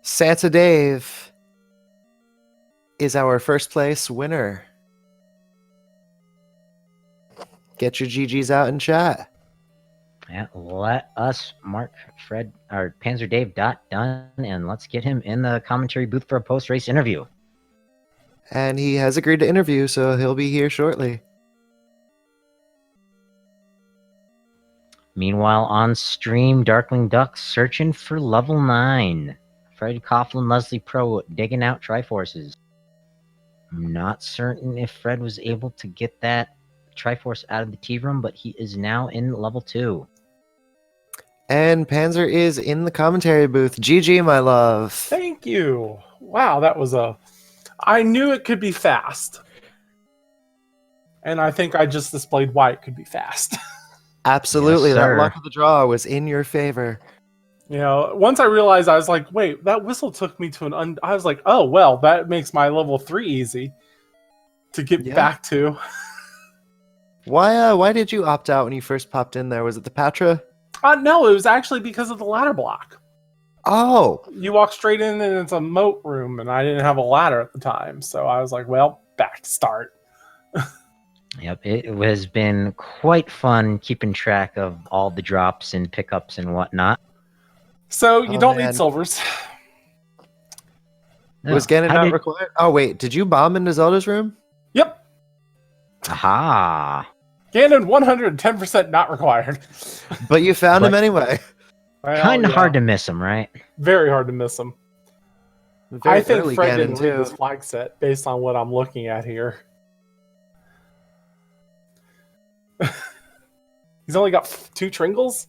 Speaker 2: Santa Dave is our first place winner. Get your GGs out in chat.
Speaker 1: Yeah, let us mark Fred or Panzer Dave done, and let's get him in the commentary booth for a post-race interview.
Speaker 2: And he has agreed to interview, so he'll be here shortly.
Speaker 1: Meanwhile, on stream, Darkling Duck searching for level 9. Fred Coughlin, Leslie Pro digging out Triforces. I'm not certain if Fred was able to get that Triforce out of the tea room, but he is now in level 2.
Speaker 2: And Panzer is in the commentary booth. GG, my love.
Speaker 3: Thank you. Wow, that was I knew it could be fast. And I think I just displayed why it could be fast.
Speaker 2: Absolutely,
Speaker 1: Yes,
Speaker 2: that luck of the draw was in your favor.
Speaker 3: You know, once I realized, I was like, wait, that whistle took me to I was like, oh, well, that makes my level 3 easy to get back to.
Speaker 2: Why did you opt out when you first popped in there? Was it the Patra?
Speaker 3: No, it was actually because of the ladder block.
Speaker 2: Oh.
Speaker 3: You walk straight in and it's a moat room, and I didn't have a ladder at the time. So I was like, well, back to start.
Speaker 1: Yep, it has been quite fun keeping track of all the drops and pickups and whatnot.
Speaker 3: So you don't need silvers.
Speaker 2: No. Was Ganon not required? Oh, wait, did you bomb into Zelda's room?
Speaker 3: Yep.
Speaker 1: Aha.
Speaker 3: Ganon 110% not required.
Speaker 2: But you found him anyway.
Speaker 1: Well, kind of hard to miss him, right?
Speaker 3: Very hard to miss him. I think Fred didn't read this flag set based on what I'm looking at here. He's only got 2 Tringles?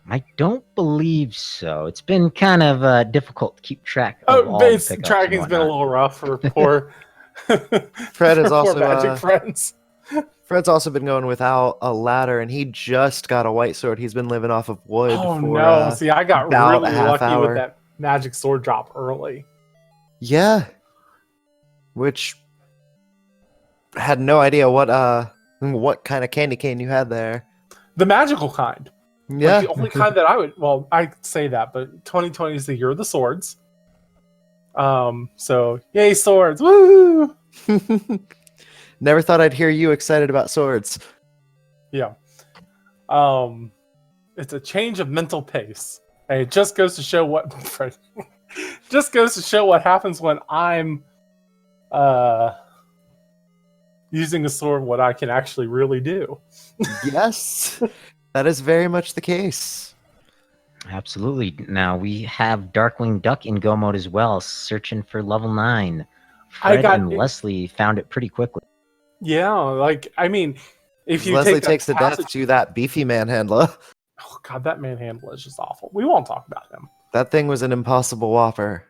Speaker 1: I don't believe so. It's been kind of difficult to keep track of all the pickups.
Speaker 3: Tracking's been a little rough for poor
Speaker 2: Fred is also
Speaker 3: Magic friends.
Speaker 2: Fred's also been going without a ladder, and he just got a white sword. He's been living off of wood.
Speaker 3: Oh no! See, I got really lucky with that magic sword drop early.
Speaker 2: Yeah, which had no idea what kind of candy cane you had there.
Speaker 3: The magical kind.
Speaker 2: Yeah,
Speaker 3: like the only kind that I would. Well, I say that, but 2020 is the year of the swords. So yay swords! Woo!
Speaker 2: Never thought I'd hear you excited about swords.
Speaker 3: Yeah. It's a change of mental pace. And it just goes to show what just goes to show what happens when I'm using a sword, what I can actually really do.
Speaker 2: Yes, that is very much the case.
Speaker 1: Absolutely. Now we have Darkwing Duck in go mode as well, searching for level 9. Fred and Leslie found it pretty quickly.
Speaker 3: Yeah, like I mean, if you
Speaker 2: Leslie
Speaker 3: take that
Speaker 2: takes the death
Speaker 3: passage,
Speaker 2: to that beefy manhandler.
Speaker 3: oh god, that manhandle is just awful. We won't talk about him.
Speaker 2: That thing was an impossible whopper.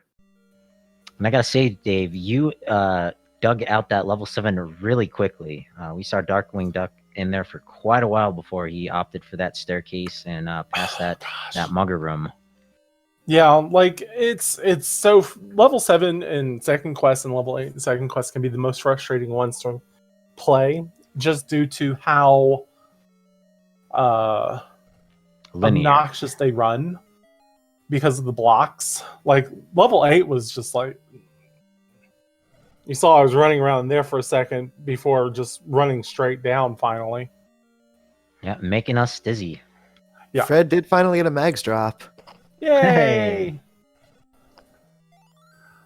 Speaker 1: And I gotta say, Dave, you dug out that level 7 really quickly. We saw Darkwing Duck in there for quite a while before he opted for that staircase and past that mugger room.
Speaker 3: Yeah, like it's so level 7 in second quest and level 8 in second quest can be the most frustrating ones to play, just due to how obnoxious they run because of the blocks. Like level 8 was just like, you saw I was running around there for a second before just running straight down finally.
Speaker 1: Yeah, making us dizzy.
Speaker 3: Yeah.
Speaker 2: Fred did finally get a mags drop.
Speaker 3: Yay!
Speaker 1: Hey.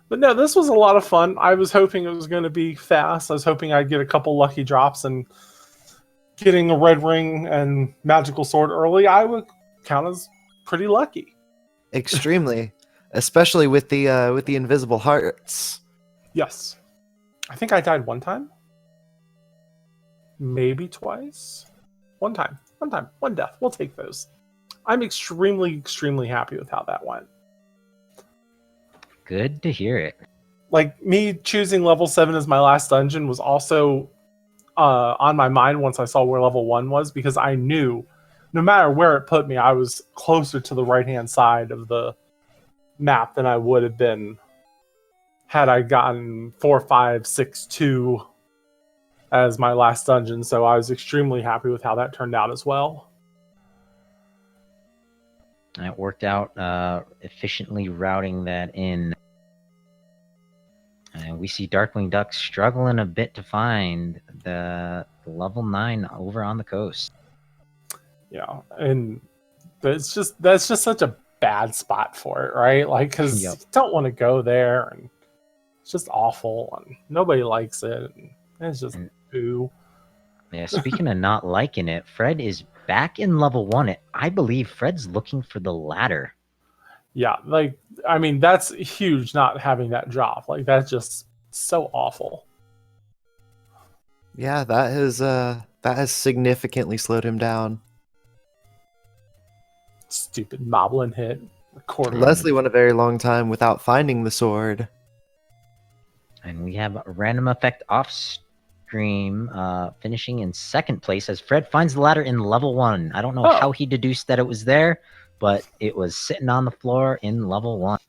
Speaker 3: But no, this was a lot of fun. I was hoping it was going to be fast. I was hoping I'd get a couple lucky drops, and getting a red ring and magical sword early, I would count as pretty lucky.
Speaker 2: Extremely, especially with the invisible hearts.
Speaker 3: Yes. I think I died one time. Maybe twice. One time. One death. We'll take those. I'm extremely, extremely happy with how that went.
Speaker 1: Good to hear it.
Speaker 3: Like, me choosing level 7 as my last dungeon was also on my mind once I saw where level 1 was, because I knew no matter where it put me, I was closer to the right-hand side of the map than I would have been had I gotten 4, 5, 6, 2 as my last dungeon. So I was extremely happy with how that turned out as well.
Speaker 1: It worked out efficiently routing that in. And we see Darkwing Duck struggling a bit to find the level 9 over on the coast.
Speaker 3: Yeah, and that's just such a bad spot for it, right? Like, because
Speaker 1: Yep.
Speaker 3: you don't want to go there, and it's just awful, and nobody likes it. And it's just boo.
Speaker 1: Yeah, speaking of not liking it, Fred is back in level 1. I believe Fred's looking for the ladder.
Speaker 3: Yeah, like, I mean, that's huge not having that drop. Like, that's just so awful.
Speaker 2: Yeah, that has significantly slowed him down.
Speaker 3: Stupid moblin hit.
Speaker 2: Leslie went a very long time without finding the sword.
Speaker 1: And we have a random effect off stream finishing in second place as Fred finds the ladder in level 1. I don't know how he deduced that it was there, but it was sitting on the floor in level 1.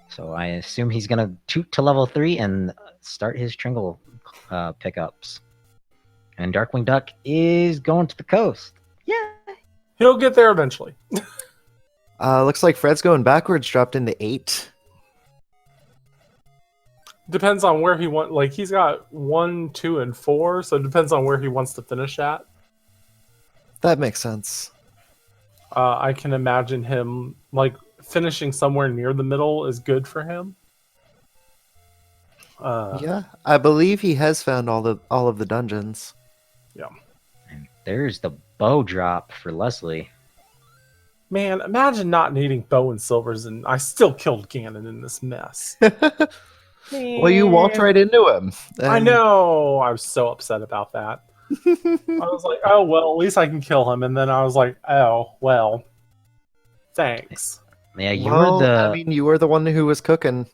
Speaker 1: So I assume he's going to toot to level 3 and start his Tringle pickups. And Darkwing Duck is going to the coast. Yeah.
Speaker 3: He'll get there eventually.
Speaker 2: Looks like Fred's going backwards, dropped into 8.
Speaker 3: Depends on where he wants. Like, he's got 1, 2, and 4, so it depends on where he wants to finish at.
Speaker 2: That makes sense.
Speaker 3: I can imagine him, like, finishing somewhere near the middle is good for him.
Speaker 2: Yeah, I believe he has found all of the dungeons.
Speaker 3: Yeah.
Speaker 1: And there's the bow drop for Leslie.
Speaker 3: Man, imagine not needing bow and silvers, and I still killed Ganon in this mess.
Speaker 2: Well, you walked right into him.
Speaker 3: I know. I was so upset about that. I was like, oh, well, at least I can kill him. And then I was like, oh, well, thanks.
Speaker 1: Yeah, you were the...
Speaker 2: I mean, you were the one who was cooking.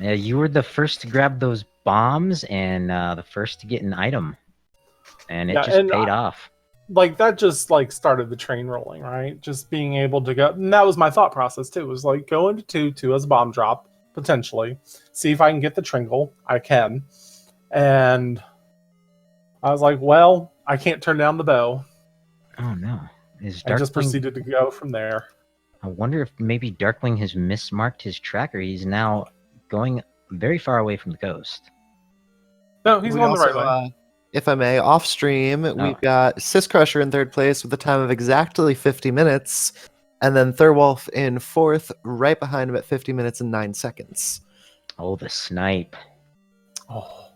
Speaker 1: Yeah, you were the first to grab those bombs and the first to get an item. And it just paid off.
Speaker 3: Like, that just, like, started the train rolling, right? Just being able to go... And that was my thought process, too. It was like, go into 2 as a bomb drop, potentially. See if I can get the Tringle. I can. And I was like, well, I can't turn down the bow.
Speaker 1: Oh, no.
Speaker 3: I just proceeded to go from there.
Speaker 1: I wonder if maybe Darkwing has mismarked his tracker. He's now going very far away from the coast.
Speaker 3: No, he's
Speaker 2: We
Speaker 3: going the right
Speaker 2: also,
Speaker 3: way.
Speaker 2: if I may, off stream, we've got Sis Crusher in third place with a time of exactly 50 minutes, and then Thurwolf in fourth, right behind him at 50 minutes and 9 seconds.
Speaker 1: Oh, the snipe.
Speaker 3: Oh.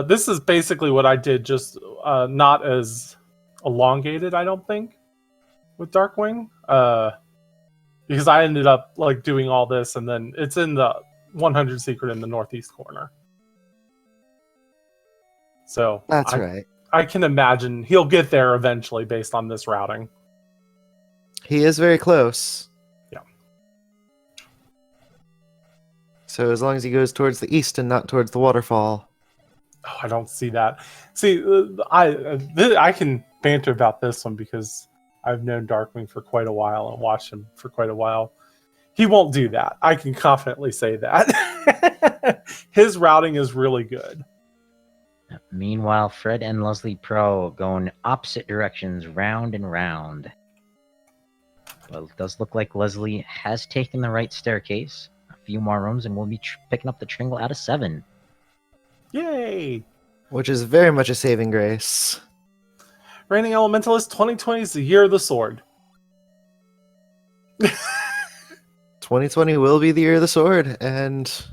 Speaker 3: This is basically what I did, just not as elongated, I don't think, with Darkwing. Because I ended up like doing all this, and then it's in the 100 secret in the northeast corner. So
Speaker 2: That's right.
Speaker 3: I can imagine he'll get there eventually based on this routing.
Speaker 2: He is very close.
Speaker 3: Yeah.
Speaker 2: So as long as he goes towards the east and not towards the waterfall.
Speaker 3: Oh, I don't see that. See, I can banter about this one because I've known Darkwing for quite a while and watched him for quite a while. He won't do that. I can confidently say that. His routing is really good.
Speaker 1: Meanwhile, Fred and Leslie Pro going opposite directions, round and round. Well, it does look like Leslie has taken the right staircase. A few more rooms, and we'll be picking up the Tringle out of 7.
Speaker 3: Yay!
Speaker 2: Which is very much a saving grace.
Speaker 3: Reigning Elementalist 2020 is the year of the sword.
Speaker 2: 2020 will be the year of the sword, and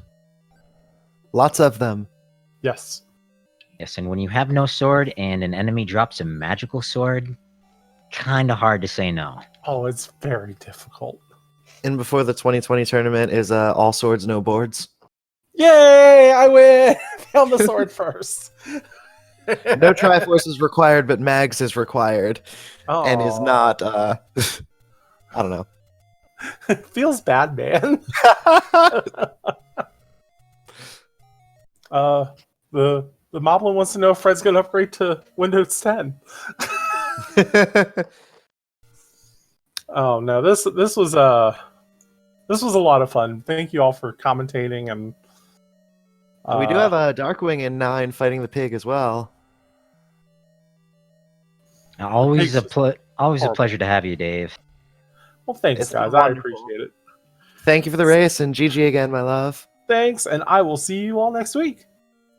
Speaker 2: lots of them.
Speaker 3: Yes.
Speaker 1: Yes, and when you have no sword and an enemy drops a magical sword, kind of hard to say no.
Speaker 3: Oh, it's very difficult.
Speaker 2: And before the 2020 tournament is all swords, no boards.
Speaker 3: Yay! I win! Found the sword first.
Speaker 2: No Triforce is required, but Mags is required.
Speaker 3: Oh.
Speaker 2: And is not, I don't know.
Speaker 3: Feels bad, man. The Moblin wants to know if Fred's going to upgrade to Windows 10. Oh no, this was a lot of fun. Thank you all for commentating, and
Speaker 2: we do have a Darkwing in 9 fighting the pig as well.
Speaker 1: Always a pleasure to have you, Dave.
Speaker 3: Well, thanks,
Speaker 2: It's
Speaker 3: guys.
Speaker 2: been
Speaker 3: I
Speaker 2: wonderful.
Speaker 3: appreciate it.
Speaker 2: Thank you for the race, and GG again, my love.
Speaker 3: Thanks, and I will see you all next week.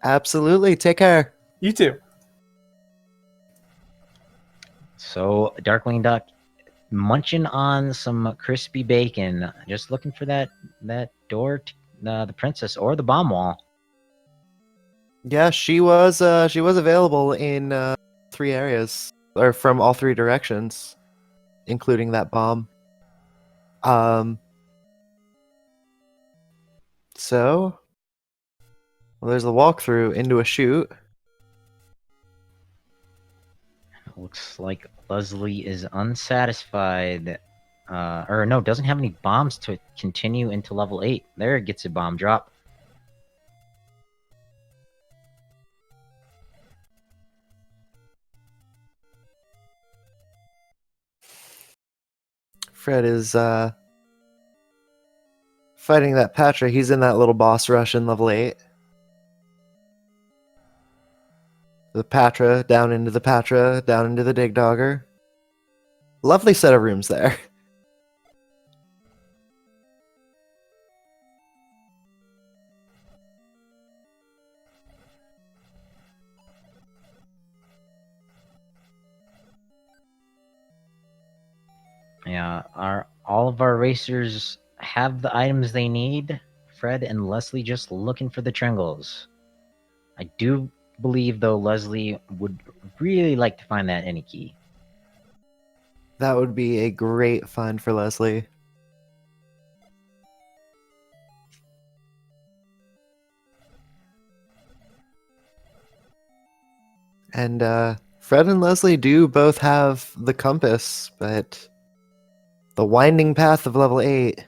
Speaker 2: Absolutely. Take care.
Speaker 3: You too.
Speaker 1: So, Darkwing Duck munching on some crispy bacon, just looking for that door to the princess or the bomb wall.
Speaker 2: Yeah, she was available in 3 areas, or from all 3 directions, including that bomb. So, well, there's a walkthrough into a chute.
Speaker 1: Looks like Leslie is unsatisfied. Or no, doesn't have any bombs to continue into level 8. There it gets a bomb drop.
Speaker 2: Fred is fighting that Patra. He's in that little boss rush in level 8. The Patra, down into the Patra, down into the Dig Dogger. Lovely set of rooms there.
Speaker 1: Yeah, all of our racers have the items they need. Fred and Leslie just looking for the Tringles. I do believe, though, Leslie would really like to find that any key.
Speaker 2: That would be a great find for Leslie. And Fred and Leslie do both have the compass, but the winding path of level 8,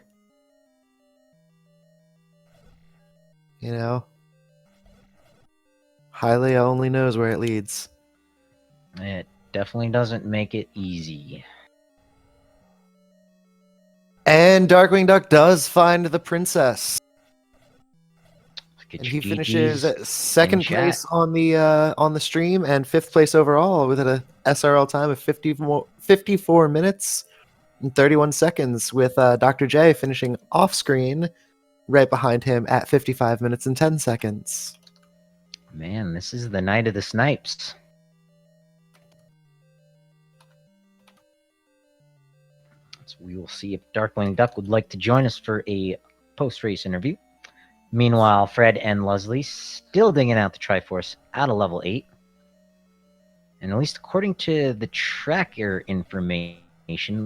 Speaker 2: you know, Hylia only knows where it leads.
Speaker 1: It definitely doesn't make it easy.
Speaker 2: And Darkwing Duck does find the princess.
Speaker 1: Get
Speaker 2: And
Speaker 1: your
Speaker 2: he finishes
Speaker 1: GGs
Speaker 2: at second
Speaker 1: in chat.
Speaker 2: place on the stream and 5th place overall with an SRL time of 54 minutes and 31 seconds, with Dr. J finishing off screen right behind him at 55 minutes and 10 seconds.
Speaker 1: Man, this is the night of the snipes. So we will see if Darkwing Duck would like to join us for a post-race interview. Meanwhile, Fred and Leslie still digging out the Triforce at a level 8. And at least according to the tracker information,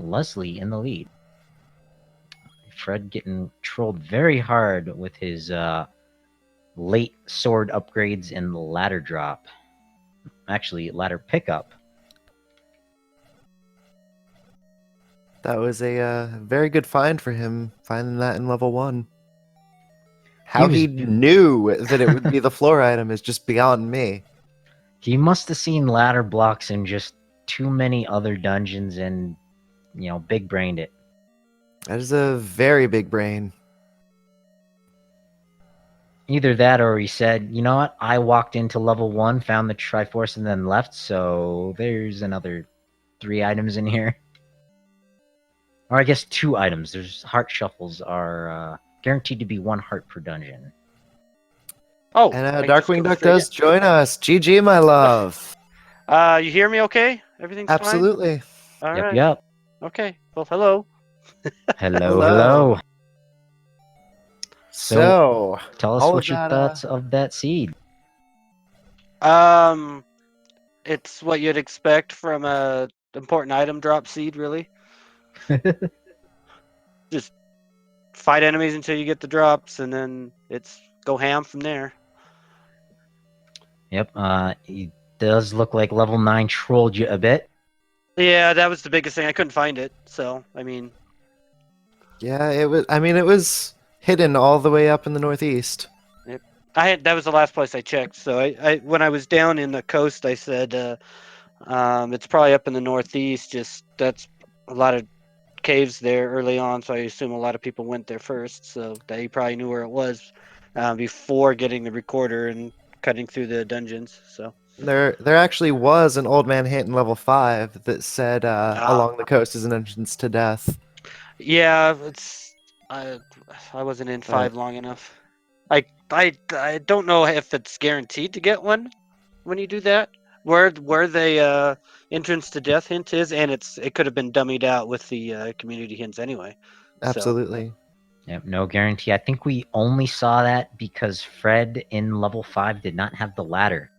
Speaker 1: Leslie in the lead. Fred getting trolled very hard with his late sword upgrades and ladder drop. Actually, ladder pickup.
Speaker 2: That was a very good find for him, finding that in level 1. How he knew that it would be the floor item is just beyond me.
Speaker 1: He must have seen ladder blocks in just too many other dungeons and, big brained it.
Speaker 2: That is a very big brain.
Speaker 1: Either that or he said, you know what, I walked into level 1, found the Triforce, and then left, so there's another 3 items in here. Or I guess 2 items. There's heart shuffles are guaranteed to be 1 heart per dungeon.
Speaker 4: Oh,
Speaker 2: And Darkwing Duck does join us. GG, my love.
Speaker 4: You hear me okay? Everything's
Speaker 2: Absolutely.
Speaker 4: fine? All
Speaker 1: Yep,
Speaker 4: right.
Speaker 1: yep.
Speaker 4: Okay. Well, hello.
Speaker 1: Hello.
Speaker 2: So
Speaker 1: tell us
Speaker 2: all
Speaker 1: what
Speaker 2: of
Speaker 1: your
Speaker 2: that,
Speaker 1: thoughts of that seed.
Speaker 4: It's what you'd expect from a important item drop seed, really. Just fight enemies until you get the drops, and then it's go ham from there.
Speaker 1: Yep, it does look like level 9 trolled you a bit.
Speaker 4: Yeah, that was the biggest thing. I couldn't find it, so I mean.
Speaker 2: yeah, it was. I mean, it was hidden all the way up in the northeast.
Speaker 4: That was the last place I checked. So I when I was down in the coast, I said it's probably up in the northeast. Just that's a lot of caves there early on, so I assume a lot of people went there first. So they probably knew where it was before getting the recorder and cutting through the dungeons. So
Speaker 2: There actually was an old man hit in level 5 that said along the coast is an entrance to death.
Speaker 4: yeah, I wasn't in 5 long enough. I don't know if it's guaranteed to get one when you do that. Where the entrance to death hint is, and it could have been dummied out with the community hints anyway.
Speaker 2: Absolutely.
Speaker 1: Yep, no guarantee. I think we only saw that because Fred in level 5 did not have the ladder.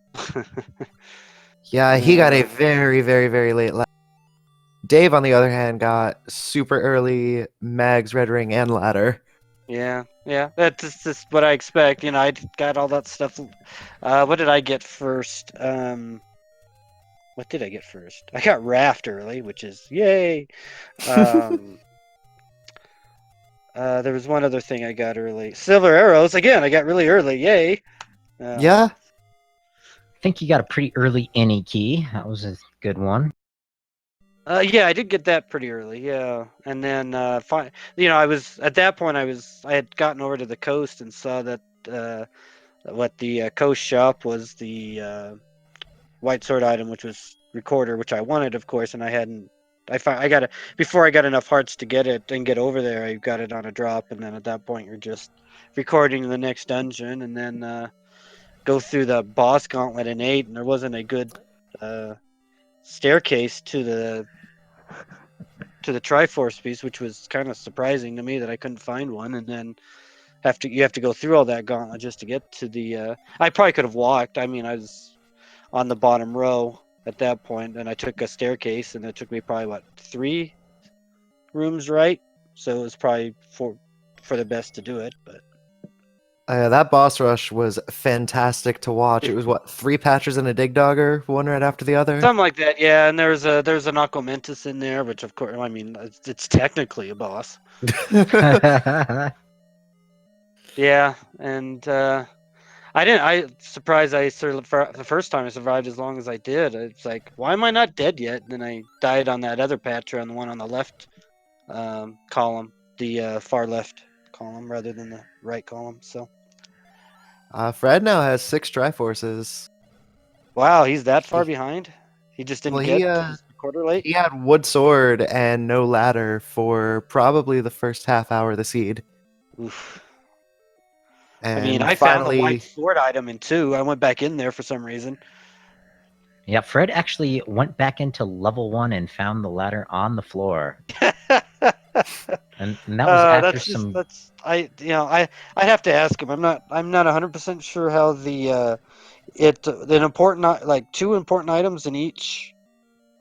Speaker 2: Yeah, he got a very, very, very late ladder. Dave, on the other hand, got super early Mag's Red Ring and ladder.
Speaker 4: Yeah, that's just what I expect. I got all that stuff. What did I get first? What did I get first? I got Raft early, which is yay. There was one other thing I got early. Silver Arrows, again, I got really early, yay.
Speaker 2: Yeah.
Speaker 1: I think you got a pretty early any key. That was a good one.
Speaker 4: Yeah, I did get that pretty early, yeah. And then, I was, at that point, I had gotten over to the coast and saw that what the coast shop was the white sword item, which was recorder, which I wanted, of course, and I hadn't. I got it before I got enough hearts to get it and get over there. I got it on a drop, and then at that point, you're just recording the next dungeon, and then go through the boss gauntlet in 8, and there wasn't a good staircase to the Triforce piece, which was kind of surprising to me that I couldn't find one, and then you have to go through all that gauntlet just to get to the. I probably could have walked. I mean, I was on the bottom row at that point, and I took a staircase, and it took me probably 3 rooms right, so it was probably for the best to do it. But
Speaker 2: that boss rush was fantastic to watch. It was 3 patches and a dig dogger, one right after the other.
Speaker 4: something like that, yeah. And there's an Aquamentus in there, which of course, I mean, it's technically a boss. Yeah, and surprised for the first time I survived as long as I did. It's like, why am I not dead yet? And then I died on that other patch, or on the one on the left column, the far left column rather than the right column. So
Speaker 2: Fred now has 6 Triforces.
Speaker 4: wow, he's that far behind. He just didn't
Speaker 2: Well,
Speaker 4: get. quarter late.
Speaker 2: He had wood sword and no ladder for probably the first half hour of the seed.
Speaker 4: Oof.
Speaker 2: And
Speaker 4: I mean, I found the white sword item in 2. I went back in there for some reason.
Speaker 1: Yeah, Fred actually went back into level 1 and found the ladder on the floor. And that was after
Speaker 4: That's just
Speaker 1: some.
Speaker 4: I'd have to ask him. I'm not 100% sure how the an important like 2 important items in each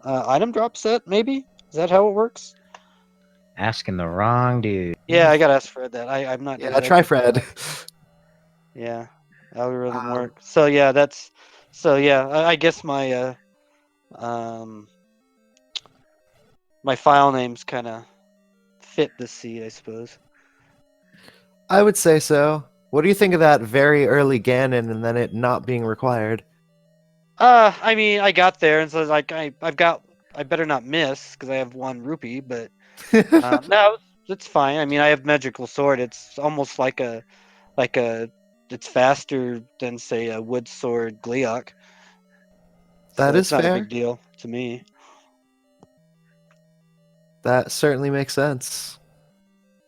Speaker 4: item drop set. Maybe is that how it works?
Speaker 1: Asking the wrong dude.
Speaker 4: Yeah, I gotta ask Fred that. I'm not.
Speaker 2: Yeah,
Speaker 4: exactly
Speaker 2: try
Speaker 4: sure
Speaker 2: Fred.
Speaker 4: Yeah, algorithm
Speaker 2: Um,
Speaker 4: work. So yeah, I guess my um my file names kind of fit the seed, I suppose.
Speaker 2: I would say so. What do you think of that very early Ganon and then it not being required?
Speaker 4: I mean, I got there, and so like I better not miss because I have 1 rupee, but no, it's fine. I mean, I have magical sword. It's almost like a it's faster than say a wood sword Gleok.
Speaker 2: That
Speaker 4: So
Speaker 2: is
Speaker 4: it's not a
Speaker 2: fair.
Speaker 4: big deal to me.
Speaker 2: That certainly makes sense.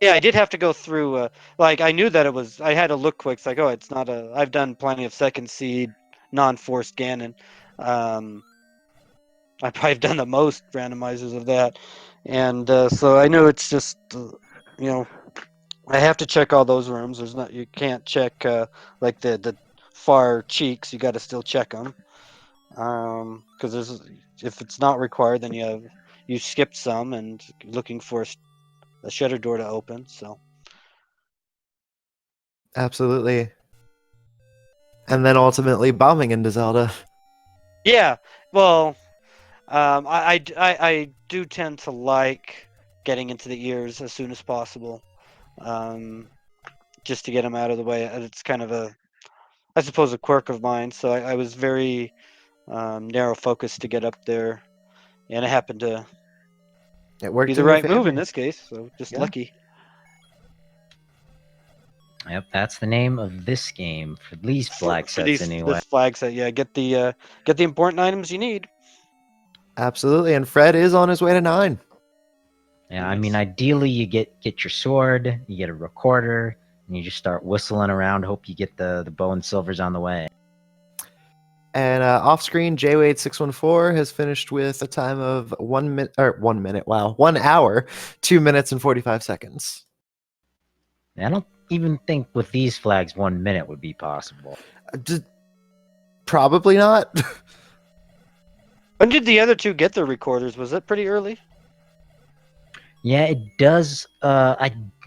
Speaker 4: Yeah, I did have to go through. Like I knew that it was. I had to look quick. It's like, oh, it's not a. I've done plenty of second seed, non-forced Ganon. Um, I probably have done the most randomizers of that, and so I knew it's just, I have to check all those rooms. There's not. You can't check like the far cheeks. You got to still check them. Because there's if it's not required, then you skipped some and looking for a shutter door to open. So.
Speaker 2: Absolutely. And then ultimately bombing into Zelda.
Speaker 4: Yeah, well, I do tend to like getting into the ears as soon as possible, just to get them out of the way. And it's kind of I suppose, a quirk of mine. So I was very narrow focused to get up there, and it happened to
Speaker 2: It
Speaker 4: be
Speaker 2: worked
Speaker 4: the
Speaker 2: in your
Speaker 4: right move in
Speaker 2: favor.
Speaker 4: this case. So just
Speaker 2: Yeah.
Speaker 4: lucky.
Speaker 1: Yep, that's the name of this game for these flag
Speaker 4: For
Speaker 1: sets anyway.
Speaker 4: this flag set, yeah, get the important items you need.
Speaker 2: Absolutely. And Fred is on his way to 9.
Speaker 1: Yeah, I
Speaker 4: Nice.
Speaker 1: mean, ideally you get your sword, you get a recorder, and you just start whistling around. Hope you get the bow and silvers on the way.
Speaker 2: And off screen, JWade614 has finished with a time of 1 minute, or 1 minute, wow, 1 hour, 2 minutes and 45 seconds.
Speaker 1: And I don't even think with these flags 1 minute would be possible.
Speaker 2: Probably not.
Speaker 4: When did the other 2 get their recorders? Was it pretty early?
Speaker 1: Yeah, it does.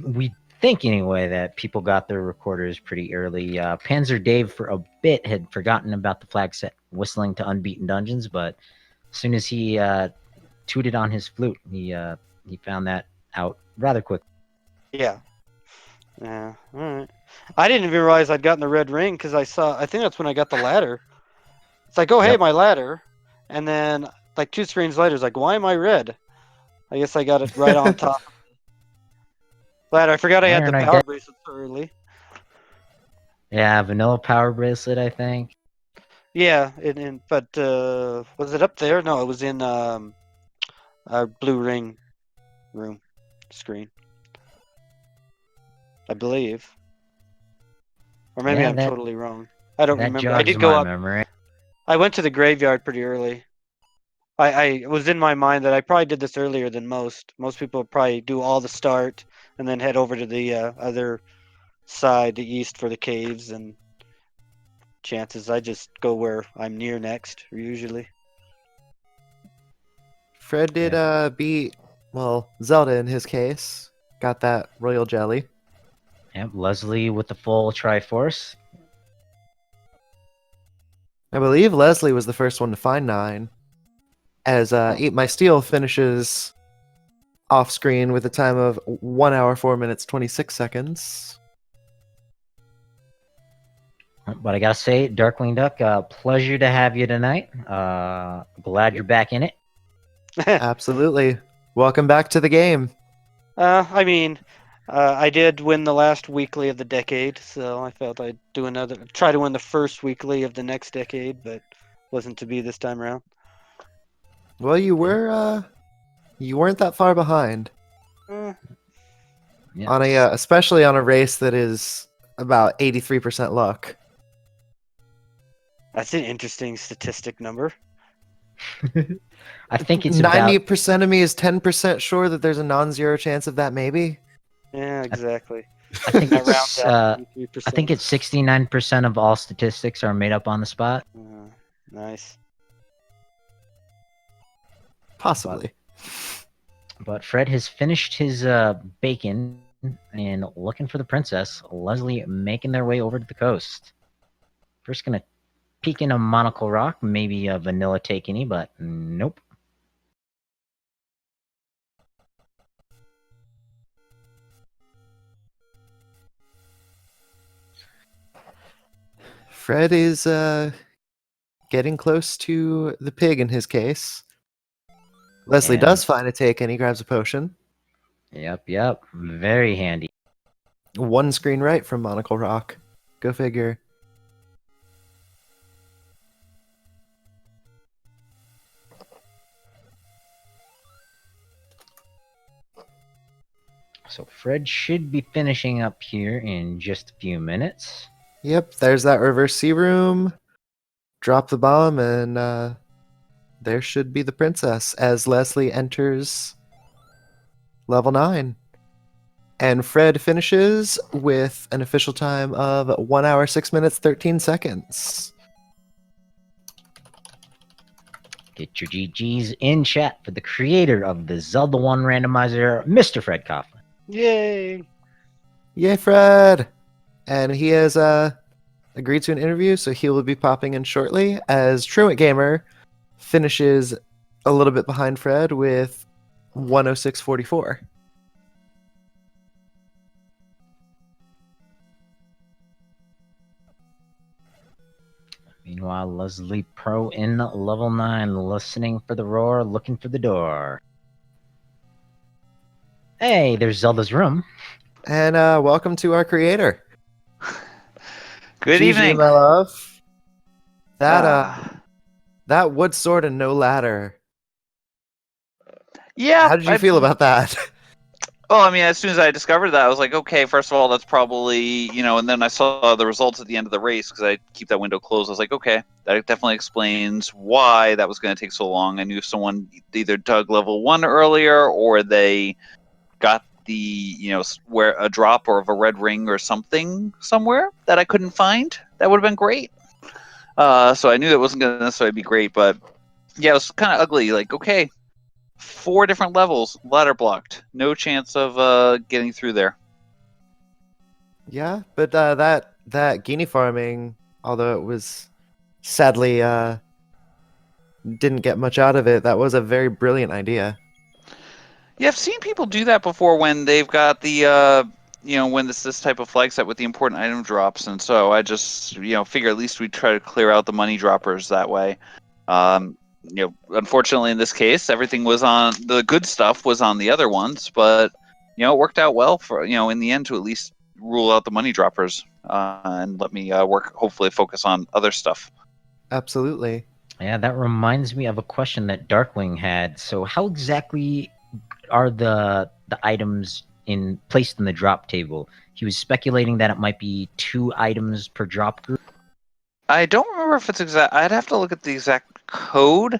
Speaker 1: We think anyway that people got their recorders pretty early. Panzer Dave for a bit had forgotten about the flag set whistling to Unbeaten Dungeons, but as soon as he tooted on his flute, he found that out rather quick.
Speaker 4: Yeah. Yeah. All right. I didn't even realize I'd gotten the red ring because I think that's when I got the ladder. It's like, oh, hey,
Speaker 1: Yep.
Speaker 4: my ladder. And then, like, 2 screens later, it's like, why am I red? I guess I got it right on top of the ladder. I forgot I had the
Speaker 1: Iron, I
Speaker 4: power
Speaker 1: guess.
Speaker 4: bracelet so early.
Speaker 1: Yeah, vanilla power bracelet, I think.
Speaker 4: Yeah, but was it up there? No, it was in our blue ring room screen, I believe. Or maybe
Speaker 1: Yeah,
Speaker 4: I'm
Speaker 1: that
Speaker 4: totally wrong. I don't
Speaker 1: that
Speaker 4: remember. I
Speaker 1: jogs
Speaker 4: did go
Speaker 1: my
Speaker 4: up.
Speaker 1: memory.
Speaker 4: I went to the graveyard pretty early. I was in my mind that I probably did this earlier than most. Most people probably do all the start and then head over to the other side, the east, for the caves. And chances I just go where I'm near next, usually.
Speaker 2: Fred did beat, well, Zelda in his case. Got that royal jelly.
Speaker 1: Yep, Leslie with the full Triforce.
Speaker 2: I believe Leslie was the first one to find 9. As Eat My Steel finishes off screen with a time of 1 hour, 4 minutes, 26 seconds.
Speaker 1: But I gotta say, Darkwing Duck, pleasure to have you tonight. Glad you're back in it.
Speaker 2: Absolutely. Welcome back to the game.
Speaker 4: I mean, I did win the last weekly of the decade, so I felt I'd try to win the first weekly of the next decade, but wasn't to be this time around.
Speaker 2: Well, you weren't that far behind
Speaker 4: Eh,
Speaker 1: Yeah.
Speaker 2: on a especially on a race that is about 83% luck.
Speaker 4: that's an interesting statistic number.
Speaker 1: I think it's about
Speaker 2: 90% of me is 10% sure that there's a non-zero chance of that maybe.
Speaker 4: Yeah, exactly.
Speaker 1: I think
Speaker 4: That round
Speaker 1: it's
Speaker 4: down to
Speaker 1: I think
Speaker 4: 83%.
Speaker 1: it's 69% of all statistics are made up on the spot.
Speaker 4: Nice.
Speaker 2: Possibly.
Speaker 1: But Fred has finished his bacon and looking for the princess. Leslie making their way over to the coast. First gonna peek in a monocle rock, maybe a vanilla take any, but nope.
Speaker 2: Fred is getting close to the pig in his case. Leslie
Speaker 1: And-
Speaker 2: does find a take and he grabs a potion.
Speaker 1: Yep. Very handy.
Speaker 2: One screen right from Monocle Rock. Go figure.
Speaker 1: So Fred should be finishing up here in just a few minutes.
Speaker 2: Yep, there's that reverse sea room. Drop the bomb, and there should be the princess as Leslie enters level 9. And Fred finishes with an official time of 1 hour, 6 minutes, 13 seconds.
Speaker 1: Get your GGs in chat for the creator of the Zelda 1 randomizer, Mr. Fred Coughlin.
Speaker 4: Yay!
Speaker 2: Yay, Fred! And he has agreed to an interview, so he will be popping in shortly as Truant Gamer finishes a little bit behind Fred with 106.44.
Speaker 1: Meanwhile, Leslie Pro in level 9, listening for the roar, looking for the door. Hey, there's Zelda's room.
Speaker 2: And welcome to our creator.
Speaker 5: Good
Speaker 2: GG,
Speaker 5: evening.
Speaker 2: my love. That
Speaker 5: Ah.
Speaker 2: that wood sword and no ladder.
Speaker 5: Yeah.
Speaker 2: How did you feel about that?
Speaker 5: Well, I mean, as soon as I discovered that, I was like, okay, first of all, that's probably, and then I saw the results at the end of the race because I keep that window closed. I was like, okay, that definitely explains why that was going to take so long. I knew someone either dug level 1 earlier or they got the, where a drop or of a red ring or something somewhere that I couldn't find. That would have been great. So I knew that wasn't going to necessarily be great, but yeah, it was kind of ugly. Like, okay, 4 different levels, ladder blocked. No chance of getting through there.
Speaker 2: Yeah, but that Guinea farming, although it was sadly didn't get much out of it, that was a very brilliant idea.
Speaker 5: Yeah, I've seen people do that before when they've got the when it's this type of flag set with the important item drops, and so I just figure at least we try to clear out the money droppers that way. Unfortunately in this case, everything was on the good stuff was on the other ones, but it worked out well for in the end to at least rule out the money droppers and let me hopefully focus on other stuff.
Speaker 2: Absolutely.
Speaker 1: Yeah, that reminds me of a question that Darkling had. So how exactly are the items placed in the drop table? He was speculating that it might be 2 items per drop group.
Speaker 5: I don't remember if it's exact. I'd have to look at the exact code.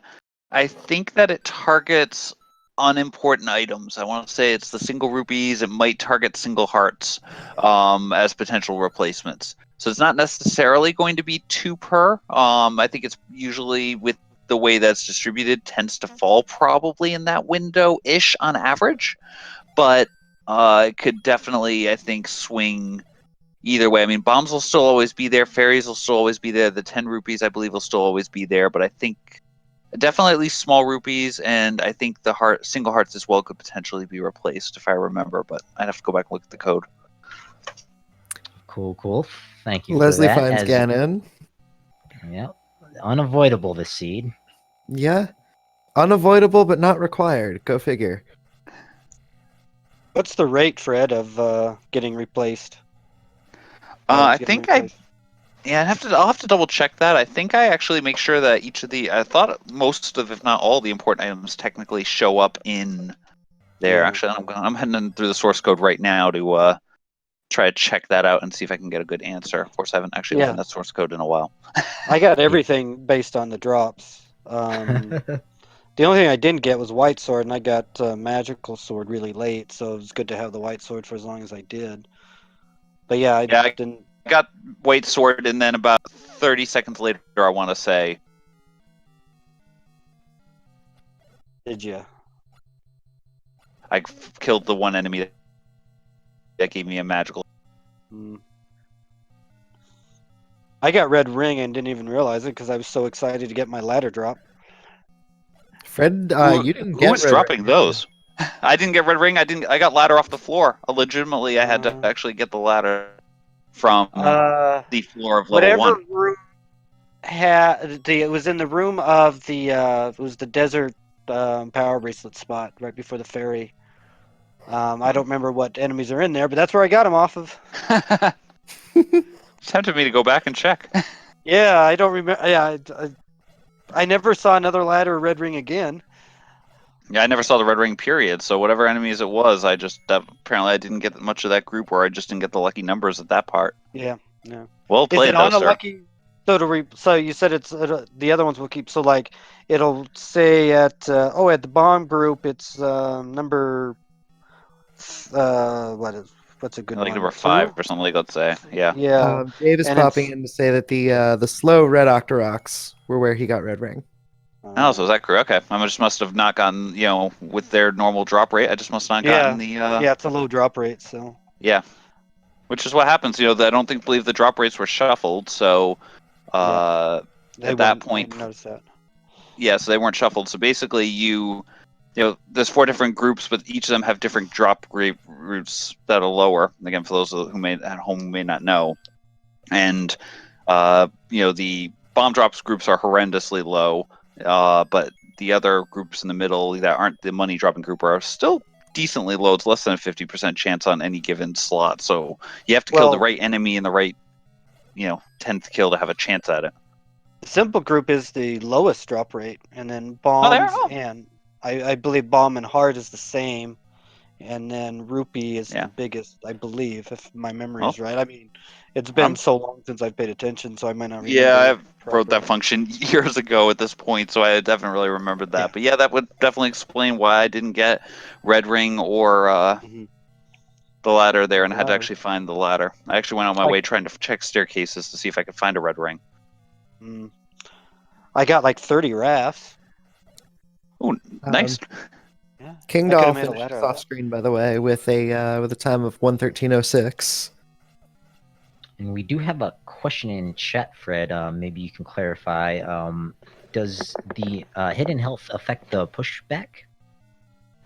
Speaker 5: I think that it targets unimportant items. I want to say it's the single rupees. It might target single hearts as potential replacements. So it's not necessarily going to be 2 per. I think it's usually with the way that's distributed tends to fall probably in that window-ish on average. But it could definitely, I think, swing either way. I mean, bombs will still always be there. Fairies will still always be there. The 10 rupees, I believe, will still always be there. But I think definitely at least small rupees, and I think the single hearts as well could potentially be replaced if I remember. But I'd have to go back and look at the code.
Speaker 1: Cool. Thank you
Speaker 2: Leslie
Speaker 1: for that.
Speaker 2: finds Ganon.
Speaker 1: Yeah, unavoidable, the seed.
Speaker 2: Yeah. Unavoidable but not required. Go figure.
Speaker 4: What's the rate, Fred, of getting replaced?
Speaker 5: I
Speaker 4: Getting
Speaker 5: think
Speaker 4: replaced?
Speaker 5: Yeah, I'll have to double check that. I think I actually make sure that each of I thought most of, if not all, the important items technically show up in there.
Speaker 4: Yeah.
Speaker 5: Actually, I'm heading in through the source code right now to try to check that out and see if I can get a good answer. Of course, I haven't actually
Speaker 4: Yeah.
Speaker 5: opened that source code in a while.
Speaker 4: I got everything based on the drops. The only thing I didn't get was white sword, and I got magical sword really late, so it was good to have the white sword for as long as I did. But yeah, I
Speaker 5: Yeah, I
Speaker 4: didn't.
Speaker 5: got white sword, and then about 30 seconds later, I want to say,
Speaker 4: Did you?
Speaker 5: I killed the one enemy that gave me a magical.
Speaker 4: Mm. I got red ring and didn't even realize it because I was so excited to get my ladder drop.
Speaker 2: Fred,
Speaker 5: Who,
Speaker 2: you didn't
Speaker 5: who
Speaker 2: get
Speaker 5: was
Speaker 2: red
Speaker 5: dropping
Speaker 2: ring, did you?
Speaker 5: those? I didn't get red ring. I got ladder off the floor. Legitimately, I had to
Speaker 4: Uh,
Speaker 5: actually get the ladder from the floor of level
Speaker 4: Whatever
Speaker 5: 1.
Speaker 4: room had it was in the room of the it was the desert power bracelet spot right before the ferry. I don't remember what enemies are in there, but that's where I got them off of.
Speaker 5: Tempted me to go back and check.
Speaker 4: Yeah, I don't remember. Yeah, I never saw another ladder or red ring again.
Speaker 5: Yeah, I never saw the red ring period. So whatever enemies it was, apparently I didn't get much of that group, or I just didn't get the lucky numbers at that part.
Speaker 4: Yeah, no.
Speaker 5: Well
Speaker 4: Is it
Speaker 5: played, though,
Speaker 4: on a
Speaker 5: sir.
Speaker 4: lucky? So you said it's the other ones will keep. So like it'll say at at the bomb group it's number what's a good
Speaker 5: Like
Speaker 4: one?
Speaker 5: number 5
Speaker 4: 2?
Speaker 5: or something, like, let's say. Yeah.
Speaker 4: Yeah,
Speaker 2: Dave is
Speaker 4: and
Speaker 2: popping
Speaker 4: it's
Speaker 2: in to say that the slow red Octoroks were where he got red ring.
Speaker 5: Oh, so is that correct? Okay. I just must have not gotten, with their normal drop rate, I just must not gotten the,
Speaker 4: yeah, it's a low drop rate. So
Speaker 5: yeah. Which is what happens, I don't believe the drop rates were shuffled, so,
Speaker 4: they
Speaker 5: at that
Speaker 4: weren't. I
Speaker 5: point,
Speaker 4: noticed that.
Speaker 5: yeah, so they weren't shuffled. So basically, there's 4 different groups, but each of them have different drop rate routes that are lower. Again, for those at home who may not know, and the bomb drops groups are horrendously low, but the other groups in the middle that aren't the money dropping group are still decently low. It's less than a 50% chance on any given slot. So you have to kill the right enemy in the right 10th kill to have a chance at it.
Speaker 4: The simple group is the lowest drop rate, and then
Speaker 5: Oh, there.
Speaker 4: bombs and I believe bomb and hard is the same, and then rupee is the biggest, I believe, if my memory is right. I mean, it's been so long since I've paid attention, so I might not remember.
Speaker 5: Yeah, I wrote that function years ago at this point, so I definitely really remembered that.
Speaker 4: Yeah.
Speaker 5: But yeah, that would definitely explain why I didn't get red ring or the ladder there, and had to actually find the ladder. I actually went on my way trying to check staircases to see if I could find a red ring.
Speaker 4: I got like 30 rafts.
Speaker 5: Oh, nice.
Speaker 4: Yeah.
Speaker 2: King Doll finished off screen, by the way, with a time of 1:13:06.
Speaker 1: And we do have a question in chat, Fred. Maybe you can clarify. Does the hidden health affect the pushback?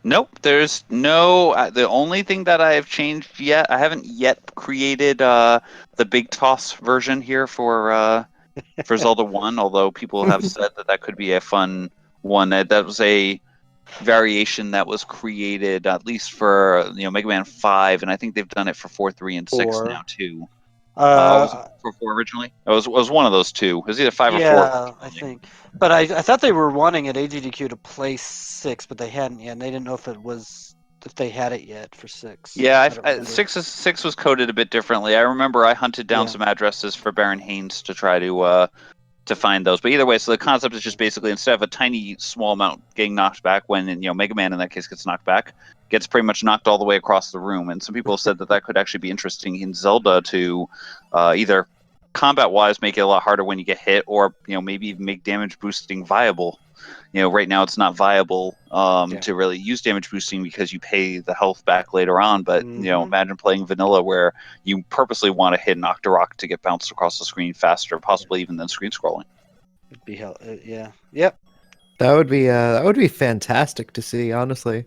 Speaker 5: Nope, there's no. The only thing that I have changed yet, I haven't yet created the big toss version here for Zelda 1, although people have said that could be a fun one. That was a variation that was created at least for Mega Man 5, and I think they've done it for 4, 3, and 6 now too. Was it for 4 originally? It was one of those two. It was either 5 or 4.
Speaker 4: Yeah, I think. But I thought they were wanting at AGDQ to play 6, but they hadn't yet. And they didn't know if they had it yet for 6.
Speaker 5: Yeah, 6 was coded a bit differently. I remember I hunted down some addresses for Baron Haynes to try to find those. But either way, so the concept is just basically instead of a tiny small amount getting knocked back, when Mega Man in that case gets knocked back, gets pretty much knocked all the way across the room. And some people have said that could actually be interesting in Zelda to either combat wise make it a lot harder when you get hit, or maybe even make damage boosting viable. Right now it's not viable to really use damage boosting because you pay the health back later on. But imagine playing vanilla where you purposely want to hit an Octorok to get bounced across the screen faster, possibly even than screen scrolling.
Speaker 4: It'd be yeah. Yep.
Speaker 2: That would be fantastic to see, honestly.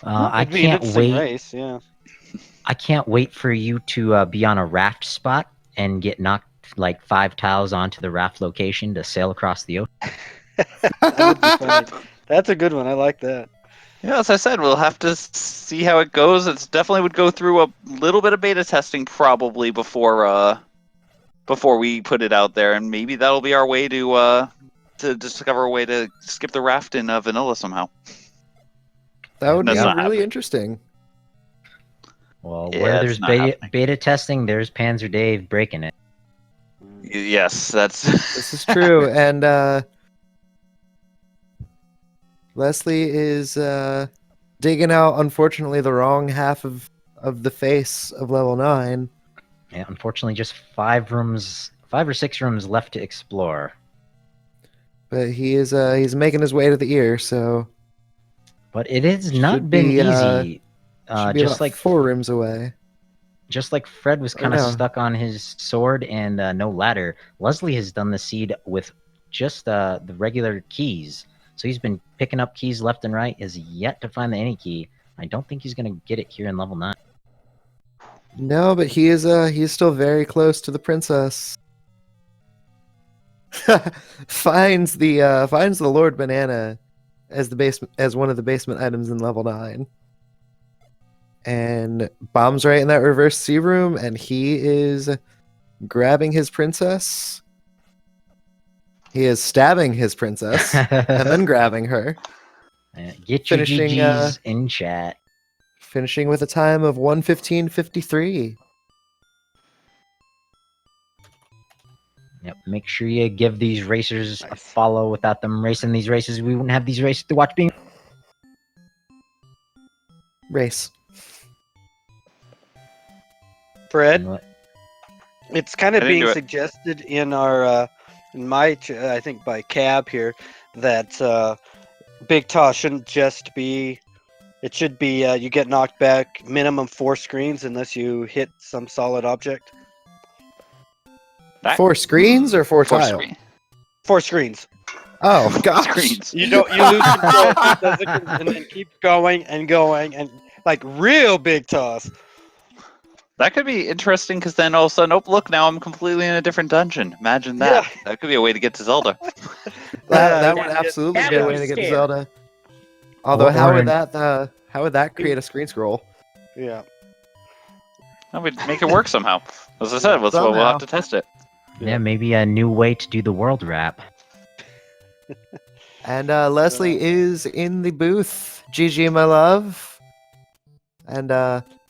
Speaker 1: I can't wait.
Speaker 4: Race, yeah.
Speaker 1: I can't wait for you to be on a raft spot and get knocked like 5 tiles onto the raft location to sail across the ocean.
Speaker 4: That would be funny. That's a good one. I like that.
Speaker 5: Yeah, as I said, we'll have to see how it goes. It definitely would go through a little bit of beta testing probably before before we put it out there, and maybe that'll be our way to discover a way to skip the raft in vanilla somehow.
Speaker 2: That would be
Speaker 5: That's not
Speaker 2: really
Speaker 5: happening.
Speaker 2: interesting.
Speaker 1: Well,
Speaker 5: Yeah,
Speaker 1: where
Speaker 5: it's
Speaker 1: there's
Speaker 5: not
Speaker 1: beta,
Speaker 5: happening.
Speaker 1: beta testing, there's Panzer Dave breaking it.
Speaker 5: Yes, that's
Speaker 2: This is true, and Leslie is digging out, unfortunately, the wrong half of the face of level 9.
Speaker 1: Yeah, unfortunately, just 5 or 6 rooms left to explore.
Speaker 2: But he's making his way to the ear, so
Speaker 1: But it has
Speaker 2: Should
Speaker 1: not been
Speaker 2: be,
Speaker 1: easy.
Speaker 2: should be
Speaker 1: Just
Speaker 2: about
Speaker 1: like
Speaker 2: 4 rooms away.
Speaker 1: just like Fred was
Speaker 2: Or
Speaker 1: kind of
Speaker 2: no.
Speaker 1: stuck on his sword and no ladder, Leslie has done the seed with just the regular keys. So he's been picking up keys left and right, has yet to find the any key. I don't think he's going to get it here in level 9.
Speaker 2: No, but he's still very close to the princess. finds the Lord Banana as one of the basement items in level 9. And bombs right in that reverse C room, and he is grabbing his princess. He is stabbing his princess and then grabbing her,
Speaker 1: Get your
Speaker 2: finishing,
Speaker 1: GGs in chat.
Speaker 2: finishing with a time of 1:15:53.
Speaker 1: Yep. Make sure you give these racers a
Speaker 4: Nice.
Speaker 1: follow. Without them racing these races, we wouldn't have these races to watch being.
Speaker 2: Race.
Speaker 4: Fred,
Speaker 1: What?
Speaker 4: it's kind of
Speaker 5: I didn't
Speaker 4: being
Speaker 5: do it.
Speaker 4: suggested in our in my I think by Cab here that Big Toss shouldn't just be. It should be you get knocked back minimum 4 screens unless you hit some solid object.
Speaker 5: That-
Speaker 2: 4 screens or 4
Speaker 5: Four
Speaker 2: tile?
Speaker 5: screen.
Speaker 4: 4 screens.
Speaker 2: Oh gosh.
Speaker 5: Screens.
Speaker 4: You lose control and then keep going and going and like real Big Toss.
Speaker 5: That could be interesting because then all of a sudden, oh look, now I'm completely in a different dungeon. Imagine that.
Speaker 4: Yeah.
Speaker 5: That could be a way to get to Zelda.
Speaker 2: That
Speaker 4: Yeah,
Speaker 2: would absolutely
Speaker 6: that
Speaker 2: be a
Speaker 6: would
Speaker 2: way
Speaker 6: be
Speaker 2: to get to
Speaker 6: scary.
Speaker 2: Zelda. Although
Speaker 1: Or
Speaker 2: how would
Speaker 1: an-
Speaker 2: that create a screen scroll?
Speaker 4: Yeah.
Speaker 5: That would make it work somehow. As I said, we'll
Speaker 2: Somehow.
Speaker 5: have to test it.
Speaker 1: Yeah, maybe a new way to do the world wrap.
Speaker 2: And Leslie is in the booth. GG, my love. And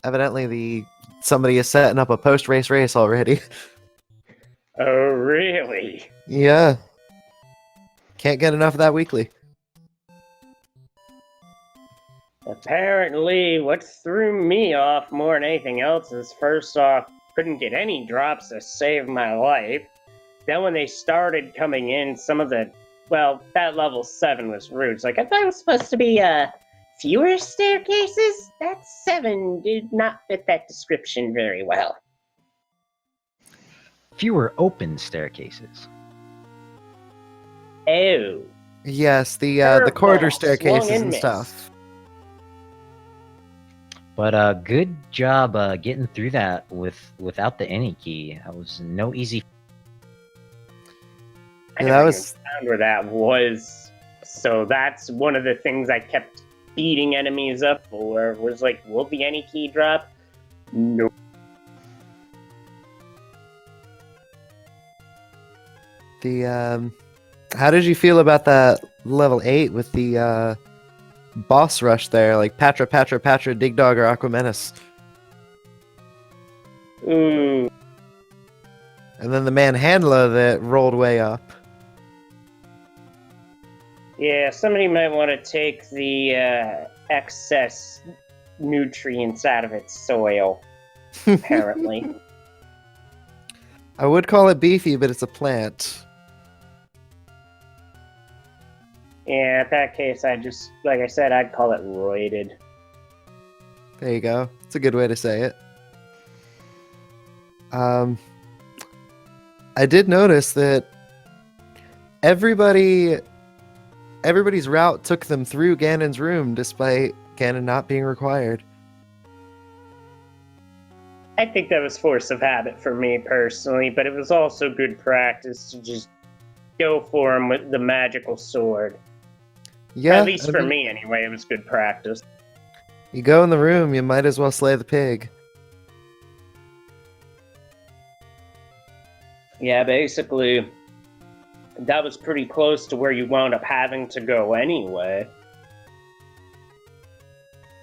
Speaker 2: evidently somebody is setting up a post race already.
Speaker 6: Oh, really?
Speaker 2: Yeah. Can't get enough of that weekly.
Speaker 6: Apparently, what threw me off more than anything else is first off, couldn't get any drops to save my life. Then when they started coming in, some of the, well, that level 7 was rude. It's like, I thought it was supposed to be fewer staircases? That 7 did not fit that description very well.
Speaker 1: Fewer open staircases.
Speaker 6: Oh.
Speaker 2: Yes, the
Speaker 6: Curveball,
Speaker 2: corridor
Speaker 6: swung
Speaker 2: staircases
Speaker 6: and
Speaker 2: and
Speaker 6: missed.
Speaker 2: stuff.
Speaker 1: But good job getting through that without the any key. That was no easy.
Speaker 6: I
Speaker 2: Yeah,
Speaker 6: never
Speaker 2: that
Speaker 6: even
Speaker 2: was
Speaker 6: found where that was. So that's one of the things I kept beating enemies up for. Was like, will the any key drop? Nope.
Speaker 2: the how did you feel about that level 8 with the boss rush there, like Patra, Dig Dog, or Aquamenus?
Speaker 6: Ooh.
Speaker 2: And then the Manhandler that rolled way up.
Speaker 6: Yeah, somebody might want to take the excess nutrients out of its soil, apparently.
Speaker 2: I would call it beefy, but it's a plant.
Speaker 6: Yeah, in that case, like I said, I'd call it roided.
Speaker 2: There you go. It's a good way to say it. I did notice that everybody's route took them through Ganon's room, despite Ganon not being required.
Speaker 6: I think that was force of habit for me personally, but it was also good practice to just go for him with the magical sword.
Speaker 2: Yeah,
Speaker 6: At least
Speaker 2: I
Speaker 6: for
Speaker 2: mean,
Speaker 6: me, anyway, it was good practice.
Speaker 2: you go in the room, you might as well slay the pig.
Speaker 6: Yeah, basically, that was pretty close to where you wound up having to go anyway.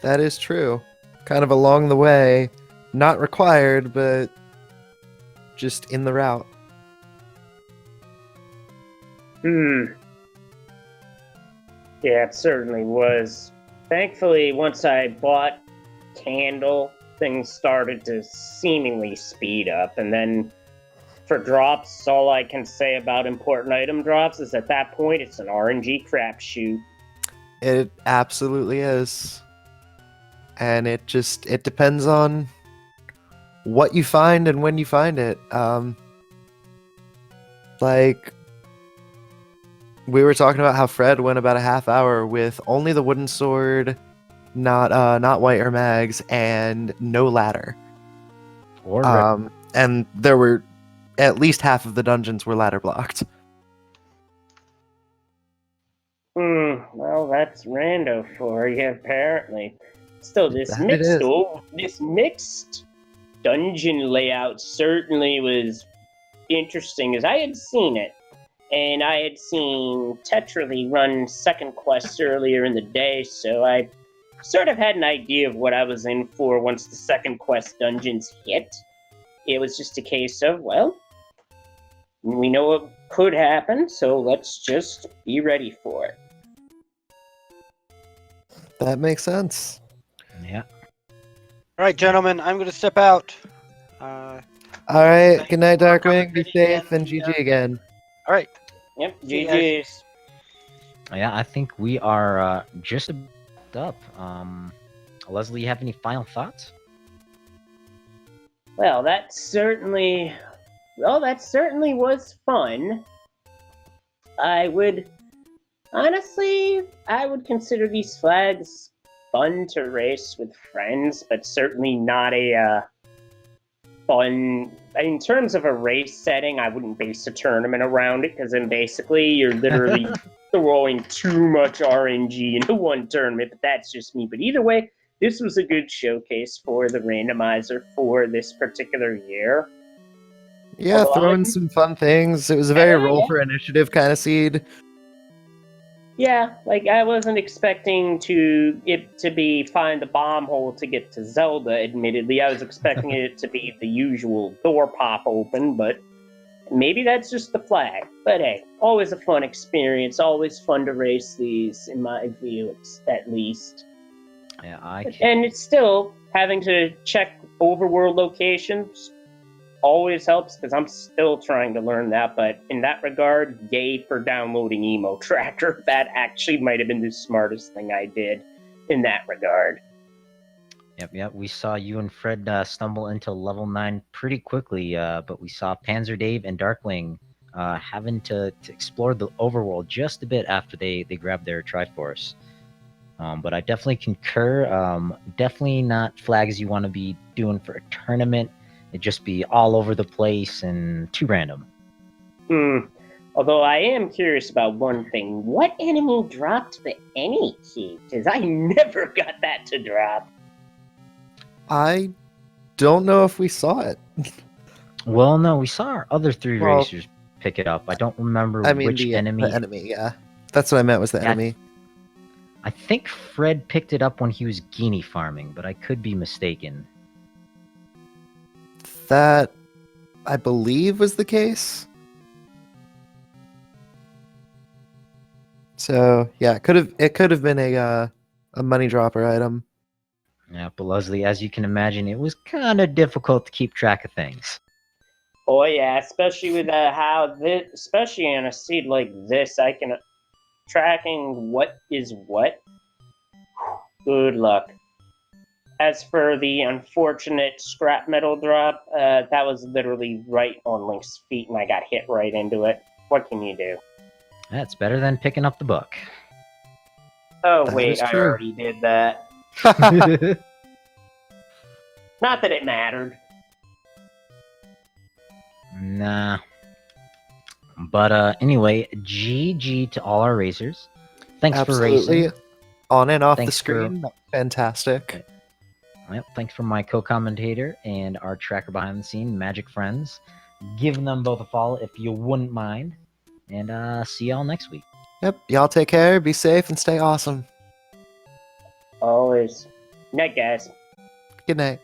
Speaker 2: That is true. Kind of along the way. Not required, but just in the route.
Speaker 6: Yeah, it certainly was. Thankfully, once I bought Candle, things started to seemingly speed up, and then for drops, all I can say about important item drops is at that point it's an RNG crapshoot.
Speaker 2: It absolutely is. And it depends on what you find and when you find it. Like we were talking about how Fred went about a half hour with only the wooden sword, not white or mags, and no ladder.
Speaker 1: Or red.
Speaker 2: And there were at least half of the dungeons were ladder blocked.
Speaker 6: Well, that's rando for you, apparently. Still, this
Speaker 2: That it is.
Speaker 6: mixed dungeon layout certainly was interesting, as I had seen it. And I had seen Tetrally run second quest earlier in the day, so I sort of had an idea of what I was in for once the second quest dungeons hit. It was just a case of, well, we know what could happen, so let's just be ready for it.
Speaker 2: That makes sense.
Speaker 1: Yeah.
Speaker 4: All right, gentlemen, I'm going to step out.
Speaker 2: All right.
Speaker 4: Thanks
Speaker 2: Good night,
Speaker 4: for
Speaker 2: Darkwing. Be
Speaker 4: commentating
Speaker 2: safe
Speaker 4: and,
Speaker 2: and GG again.
Speaker 4: All right.
Speaker 6: Yep,
Speaker 4: See you guys.
Speaker 6: GG's.
Speaker 1: Yeah, I think we are just up. Leslie, you have any final thoughts?
Speaker 6: Well, that certainly was fun. I would consider these flags fun to race with friends, but certainly not a fun. In terms of a race setting, I wouldn't base a tournament around it, because then basically you're literally throwing too much RNG into one tournament, but that's just me. But either way, this was a good showcase for the randomizer for this particular year.
Speaker 2: Yeah,
Speaker 6: Although
Speaker 2: throwing some fun things. It was a very roll
Speaker 6: Yeah.
Speaker 2: for initiative kind of seed.
Speaker 6: Yeah, like I wasn't expecting it to be find the bomb hole to get to Zelda, admittedly. I was expecting it to be the usual door pop open, but maybe that's just the flag. But hey, always a fun experience, always fun to race these, in my view, at least.
Speaker 1: Yeah,
Speaker 6: And it's still having to check overworld locations always helps, because I'm still trying to learn that. But in that regard, yay for downloading Emo Tracker. That actually might have been the smartest thing I did in that regard.
Speaker 1: Yep. We saw you and Fred stumble into level 9 pretty quickly, but we saw Panzer Dave and Darkwing having to explore the overworld just a bit after they grabbed their Triforce. But I definitely concur. Definitely not flags you want to be doing for a tournament. It'd just be all over the place and too random.
Speaker 6: Although I am curious about one thing. What enemy dropped the any key? Because I never got that to drop.
Speaker 2: I don't know if we saw it.
Speaker 1: Well, no, we saw our other 3
Speaker 2: Well,
Speaker 1: racers pick it up. I don't remember
Speaker 2: I mean,
Speaker 1: which
Speaker 2: the
Speaker 1: enemy.
Speaker 2: enemy, yeah. That's what I meant was the
Speaker 1: Yeah,
Speaker 2: enemy.
Speaker 1: I think Fred picked it up when he was Guinea farming, but I could be mistaken.
Speaker 2: That, I believe, was the case. So yeah, it could have been a money dropper item.
Speaker 1: Yeah, but Leslie, as you can imagine, it was kind of difficult to keep track of things.
Speaker 6: Oh yeah, especially with especially on a seed like this, I can tracking what is what. Good luck. As for the unfortunate scrap metal drop, that was literally right on Link's feet, and I got hit right into it. What can you do?
Speaker 1: That's better than picking up the book.
Speaker 6: Oh
Speaker 2: That
Speaker 6: wait,
Speaker 2: is
Speaker 6: I
Speaker 2: true.
Speaker 6: already did that. Not that it mattered.
Speaker 1: Nah. But anyway, GG to all our racers. Thanks for
Speaker 2: Absolutely.
Speaker 1: racing.
Speaker 2: On and off the
Speaker 1: Thanks for-
Speaker 2: screen. Fantastic.
Speaker 1: Yep, thanks for my co-commentator and our tracker behind the scene, Magic Friends. giving them both a follow if you wouldn't mind. And see y'all next week.
Speaker 2: Yep. Y'all take care, be safe, and stay awesome.
Speaker 6: Always. Night, guys.
Speaker 2: Good night.